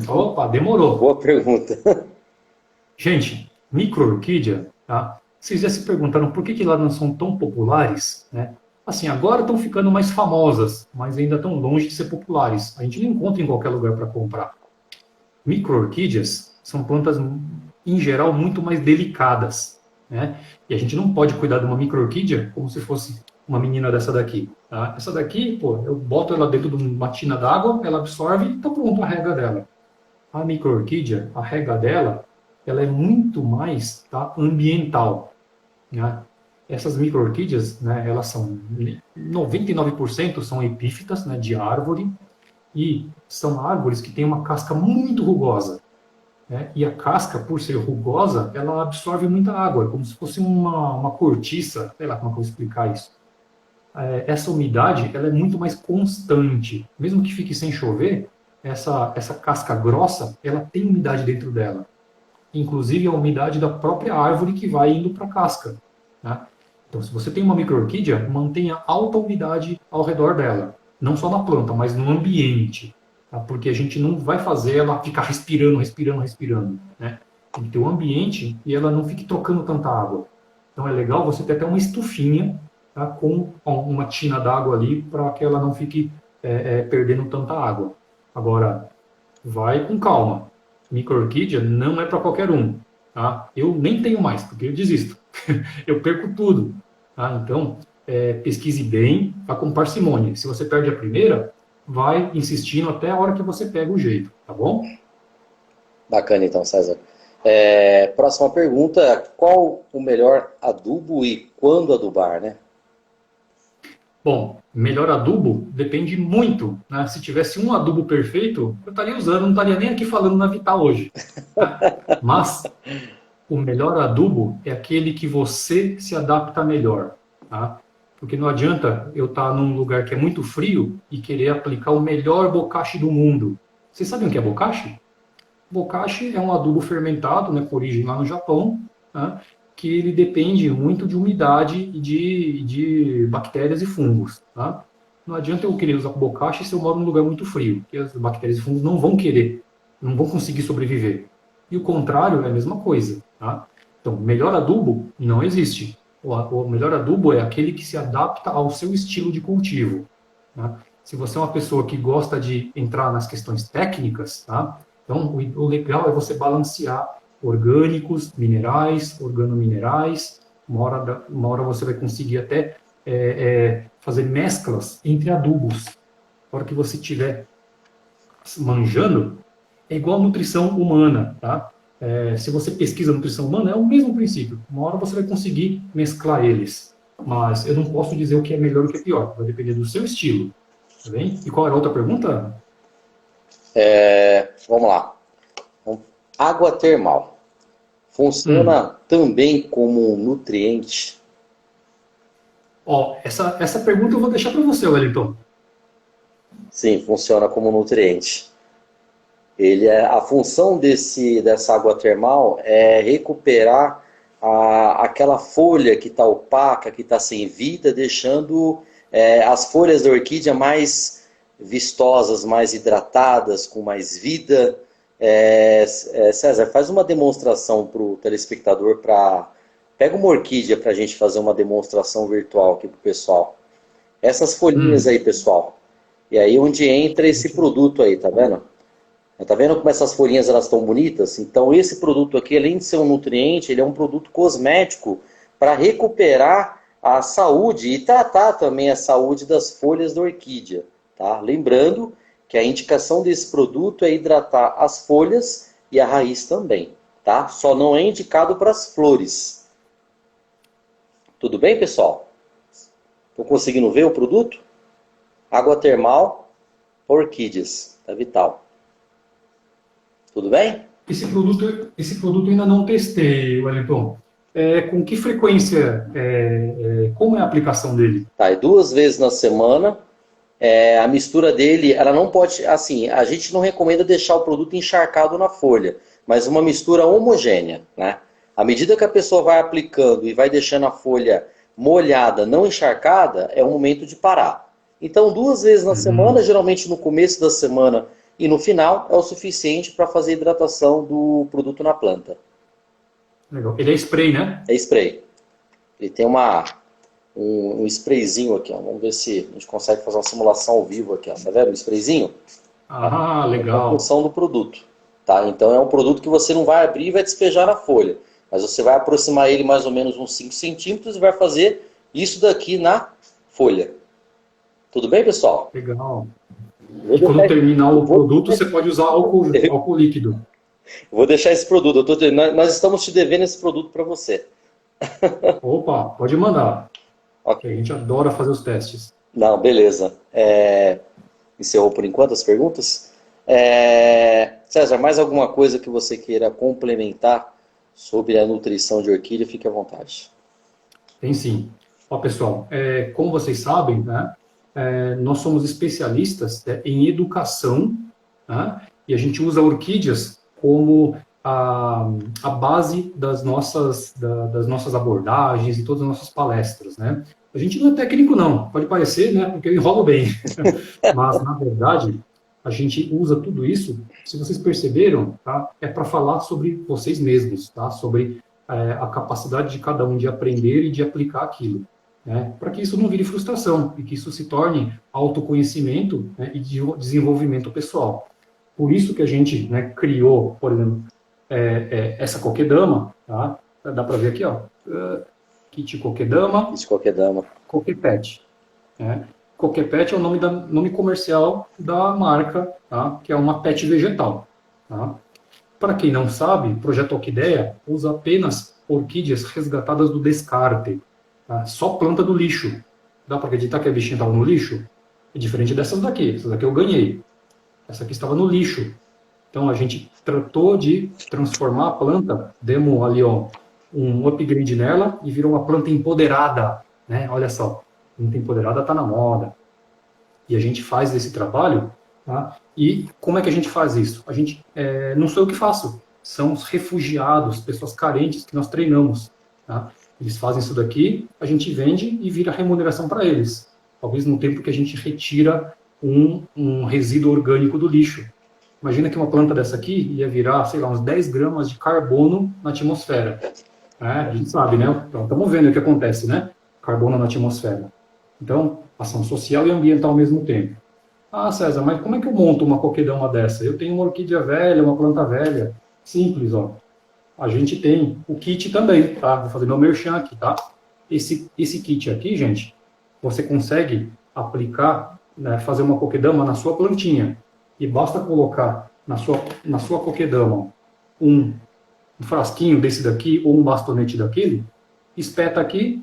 Opa, demorou. Boa pergunta. Gente, micro-orquídea, tá? Vocês já se perguntaram por que elas não são tão populares, né? Assim, agora estão ficando mais famosas, mas ainda estão longe de ser populares. A gente não encontra em qualquer lugar para comprar. Micro-orquídeas são plantas, em geral, muito mais delicadas, né? E a gente não pode cuidar de uma micro-orquídea como se fosse uma menina dessa daqui. Tá? Essa daqui, pô, eu boto ela dentro de uma tina d'água, ela absorve e está pronto a rega dela. A micro-orquídea, a rega dela, ela é muito mais, tá, ambiental. Né? Essas micro-orquídeas, né, elas são 99% são epífitas, né, de árvore, e são árvores que têm uma casca muito rugosa. Né? E a casca, por ser rugosa, ela absorve muita água, é como se fosse uma cortiça, sei lá como eu vou explicar isso. Essa umidade ela é muito mais constante. Mesmo que fique sem chover, essa casca grossa, ela tem umidade dentro dela. Inclusive a umidade da própria árvore que vai indo para a casca. Né? Então, se você tem uma micro-orquídea, mantenha alta umidade ao redor dela. Não só na planta, mas no ambiente. Tá? Porque a gente não vai fazer ela ficar respirando. Né? Tem que ter um ambiente e ela não fique trocando tanta água. Então é legal você ter até uma estufinha, tá? Com uma tina d'água ali para que ela não fique perdendo tanta água. Agora, vai com calma. Micro-orquídea não é para qualquer um. Tá? Eu nem tenho mais, porque eu desisto. Eu perco tudo. Tá? Então, pesquise bem, vá com parcimônia. Se você perde a primeira, vai insistindo até a hora que você pega o jeito, tá bom? Bacana, então, César. Próxima pergunta: qual o melhor adubo e quando adubar, né? Bom, melhor adubo depende muito, né? Se tivesse um adubo perfeito, eu estaria usando, não estaria nem aqui falando na Vital hoje. Tá? Mas o melhor adubo é aquele que você se adapta melhor, tá? Porque não adianta eu estar num lugar que é muito frio e querer aplicar o melhor bokashi do mundo. Vocês sabem o que é bokashi? Bokashi é um adubo fermentado, né, com origem lá no Japão, né, que ele depende muito de umidade e de bactérias e fungos. Tá? Não adianta eu querer usar bokashi se eu moro num lugar muito frio, porque as bactérias e fungos não vão querer, não vão conseguir sobreviver. E o contrário é a mesma coisa. Tá? Então, melhor adubo não existe. O melhor adubo é aquele que se adapta ao seu estilo de cultivo. Tá? Se você é uma pessoa que gosta de entrar nas questões técnicas, tá? Então, o legal é você balancear orgânicos, minerais, organominerais. Uma hora você vai conseguir até fazer mesclas entre adubos. Na hora que você estiver manjando, é igual a nutrição humana, tá? Se você pesquisa nutrição humana, é o mesmo princípio. Uma hora você vai conseguir mesclar eles. Mas eu não posso dizer o que é melhor ou o que é pior. Vai depender do seu estilo. Tá bem? E qual era a outra pergunta? Vamos lá. Água termal. Funciona também como um nutriente? Ó, essa pergunta eu vou deixar para você, Wellington. Sim, funciona como nutriente. A função dessa água termal é recuperar aquela folha que está opaca, que está sem vida, deixando as folhas da orquídea mais vistosas, mais hidratadas, com mais vida. César, faz uma demonstração para o telespectador. Pega uma orquídea para a gente fazer uma demonstração virtual aqui para o pessoal. Essas folhinhas aí, pessoal. E aí onde entra esse produto aí, tá vendo? Tá vendo como essas folhinhas elas estão bonitas? Então esse produto aqui, além de ser um nutriente, ele é um produto cosmético para recuperar a saúde e tratar também a saúde das folhas da orquídea. Tá? Lembrando que a indicação desse produto é hidratar as folhas e a raiz também. Tá? Só não é indicado para as flores. Tudo bem, pessoal? Estão conseguindo ver o produto? Água termal, orquídeas, da Vital. Tudo bem? Esse produto eu ainda não testei, Wellington. Com que frequência, como é a aplicação dele? Tá, e 2 vezes na semana. A mistura dele, ela não pode, assim, a gente não recomenda deixar o produto encharcado na folha, mas uma mistura homogênea, né? À medida que a pessoa vai aplicando e vai deixando a folha molhada, não encharcada, é o momento de parar. Então, 2 vezes na semana, geralmente no começo da semana e no final, é o suficiente para fazer a hidratação do produto na planta. Legal. Ele é spray, né? É spray. Ele tem um sprayzinho aqui, ó. Vamos ver se a gente consegue fazer uma simulação ao vivo aqui, ó. Tá vendo o sprayzinho? Ah, legal. É a função do produto. Tá? Então é um produto que você não vai abrir e vai despejar na folha. Mas você vai aproximar ele mais ou menos uns 5 centímetros e vai fazer isso daqui na folha. Tudo bem, pessoal? Legal. E quando terminar o produto, você pode usar álcool líquido. Vou deixar esse produto. Nós estamos te devendo esse produto para você. Opa, pode mandar. Okay. A gente adora fazer os testes. Não, beleza. Encerrou por enquanto as perguntas? César, mais alguma coisa que você queira complementar sobre a nutrição de orquídea? Fique à vontade. Tem sim. Ó, pessoal, como vocês sabem, né, nós somos especialistas em educação, né, e a gente usa orquídeas como a base das nossas abordagens e todas as nossas palestras, né? A gente não é técnico, não. Pode parecer, né? Porque eu enrolo bem. Mas, na verdade, a gente usa tudo isso, se vocês perceberam, tá? É para falar sobre vocês mesmos, tá? Sobre a capacidade de cada um de aprender e de aplicar aquilo, né? Para que isso não vire frustração e que isso se torne autoconhecimento, né, e desenvolvimento pessoal. Por isso que a gente, né, criou, por exemplo, essa coquedama, tá? Dá para ver aqui, ó. Kit coquedama. Kit coquedama. Coquepet. Né? Coquepet é o nome comercial da marca, tá? Que é uma pet vegetal. Tá? Para quem não sabe, o Projeto Orquideia usa apenas orquídeas resgatadas do descarte. Tá? Só planta do lixo. Dá para acreditar que a bichinha estava no lixo? É diferente dessas daqui. Essas daqui eu ganhei. Essa aqui estava no lixo. Então a gente tratou de transformar a planta, demos ali ó, um upgrade nela e virou uma planta empoderada, né? Olha só, planta empoderada está na moda. E a gente faz esse trabalho, tá? E como é que a gente faz isso? A gente não sou eu que faço, são os refugiados, pessoas carentes que nós treinamos, tá? Eles fazem isso daqui, a gente vende e vira remuneração para eles. Talvez no tempo que a gente retira um resíduo orgânico do lixo. Imagina que uma planta dessa aqui ia virar, sei lá, uns 10 gramas de carbono na atmosfera. A gente sabe, né? Então, estamos vendo o que acontece, né? Carbono na atmosfera. Então, ação social e ambiental ao mesmo tempo. Ah, César, mas como é que eu monto uma coquedama dessa? Eu tenho uma orquídea velha, uma planta velha. Simples, ó. A gente tem o kit também, tá? Vou fazer meu merchan aqui, tá? Esse kit aqui, gente, você consegue aplicar, né, fazer uma coquedama na sua plantinha. E basta colocar na sua coquedama um frasquinho desse daqui ou um bastonete daquele, espeta aqui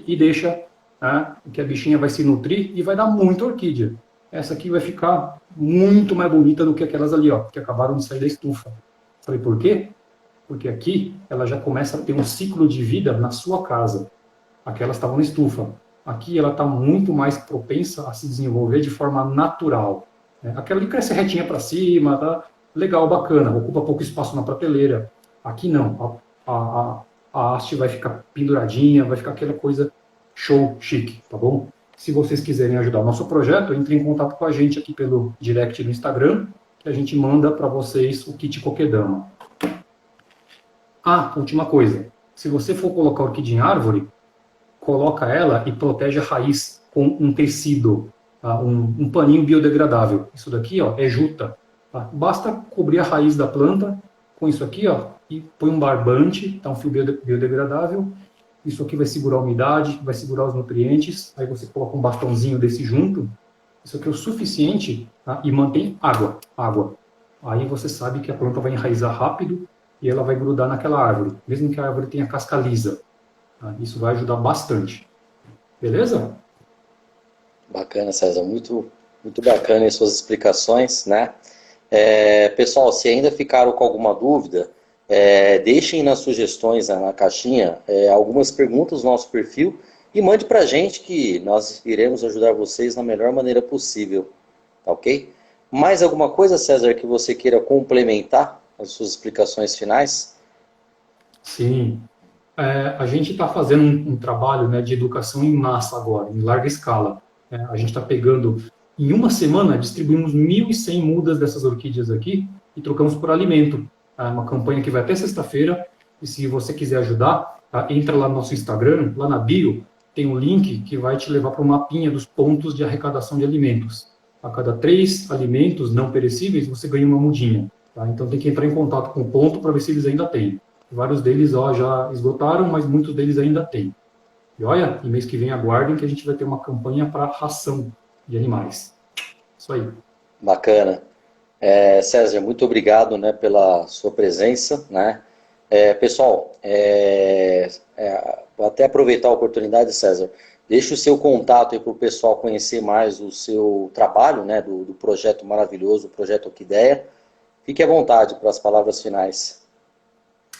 e deixa, né, que a bichinha vai se nutrir e vai dar muita orquídea. Essa aqui vai ficar muito mais bonita do que aquelas ali, ó, que acabaram de sair da estufa. Falei, por quê? Porque aqui ela já começa a ter um ciclo de vida na sua casa. Aquelas estavam na estufa. Aqui ela está muito mais propensa a se desenvolver de forma natural. Aquela ali cresce retinha para cima, tá? Legal, bacana, ocupa pouco espaço na prateleira. Aqui não, a haste vai ficar penduradinha, vai ficar aquela coisa show, chique, tá bom? Se vocês quiserem ajudar o nosso projeto, entre em contato com a gente aqui pelo direct no Instagram, que a gente manda para vocês o kit Coquedama. Ah, última coisa, se você for colocar orquídea em árvore, coloca ela e protege a raiz com um tecido, tá? Um paninho biodegradável. Isso daqui, ó, é juta. Tá? Basta cobrir a raiz da planta com isso aqui, ó, e põe um barbante, tá? Um fio biodegradável. Isso aqui vai segurar a umidade, vai segurar os nutrientes. Aí você coloca um bastãozinho desse junto. Isso aqui é o suficiente, tá? E mantém água. Aí você sabe que a planta vai enraizar rápido e ela vai grudar naquela árvore, mesmo que a árvore tenha casca lisa. Tá? Isso vai ajudar bastante. Beleza? Bacana, César. Muito, muito bacana as suas explicações, né? Pessoal, se ainda ficaram com alguma dúvida, deixem nas sugestões, na caixinha, algumas perguntas no nosso perfil e mande para a gente que nós iremos ajudar vocês na melhor maneira possível, tá ok? Mais alguma coisa, César, que você queira complementar as suas explicações finais? Sim. A gente está fazendo um trabalho, né, de educação em massa agora, em larga escala. A gente está pegando, em uma semana, distribuímos 1.100 mudas dessas orquídeas aqui e trocamos por alimento. É uma campanha que vai até sexta-feira, e se você quiser ajudar, tá, entra lá no nosso Instagram, lá na bio, tem um link que vai te levar para o mapinha dos pontos de arrecadação de alimentos. A cada 3 alimentos não perecíveis, você ganha uma mudinha. Tá? Então tem que entrar em contato com o ponto para ver se eles ainda têm. Vários deles já esgotaram, mas muitos deles ainda têm. E olha, e mês que vem aguardem que a gente vai ter uma campanha para ração de animais. Isso aí. Bacana. César, muito obrigado, né, pela sua presença, né? Pessoal, vou até aproveitar a oportunidade, César, deixe o seu contato aí para o pessoal conhecer mais o seu trabalho, né, do projeto maravilhoso, o projeto Orquideia. Fique à vontade para as palavras finais.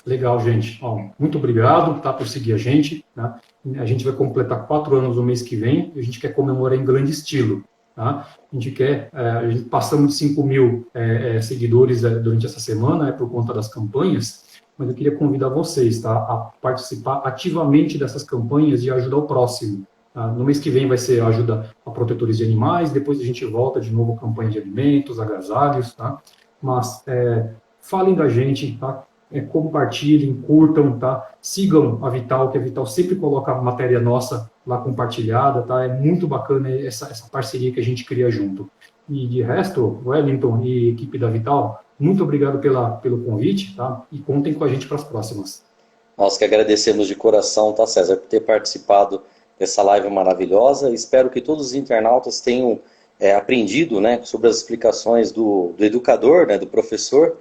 Legal, gente. Muito obrigado, tá, por seguir a gente. Tá? A gente vai completar 4 anos no mês que vem e a gente quer comemorar em grande estilo. Tá? A gente passamos de 5.000 seguidores durante essa semana, por conta das campanhas, mas eu queria convidar vocês, tá, a participar ativamente dessas campanhas e ajudar o próximo. Tá? No mês que vem vai ser ajuda a protetores de animais, depois a gente volta de novo a campanha de alimentos, agasalhos, tá? Mas falem da gente, tá? Compartilhem, curtam, tá? Sigam a Vital, que a Vital sempre coloca a matéria nossa lá compartilhada, tá? É muito bacana essa parceria que a gente cria junto. E de resto, Wellington e equipe da Vital, muito obrigado pelo convite, tá? E contem com a gente para as próximas. Nós que agradecemos de coração, tá, César, por ter participado dessa live maravilhosa. Espero que todos os internautas tenham aprendido, né, sobre as explicações do educador, né, do professor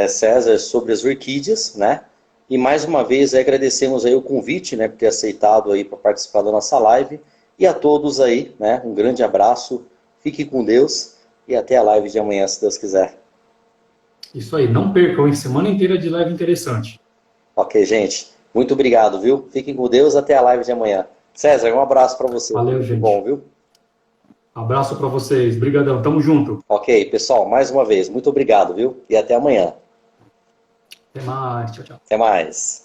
César, sobre as orquídeas, né? E mais uma vez agradecemos aí o convite, né, por ter aceitado aí para participar da nossa live. E a todos aí, né, um grande abraço, fique com Deus e até a live de amanhã, se Deus quiser. Isso aí, não percam, hein? Semana inteira de live interessante. Ok, gente. Muito obrigado, viu? Fiquem com Deus, até a live de amanhã. César, um abraço para você. Valeu, Tudo de gente. bom, viu? Abraço para vocês. Brigadão. Tamo junto. Ok, pessoal, mais uma vez, muito obrigado, viu? E até amanhã. Até mais. Tchau, tchau. Até mais.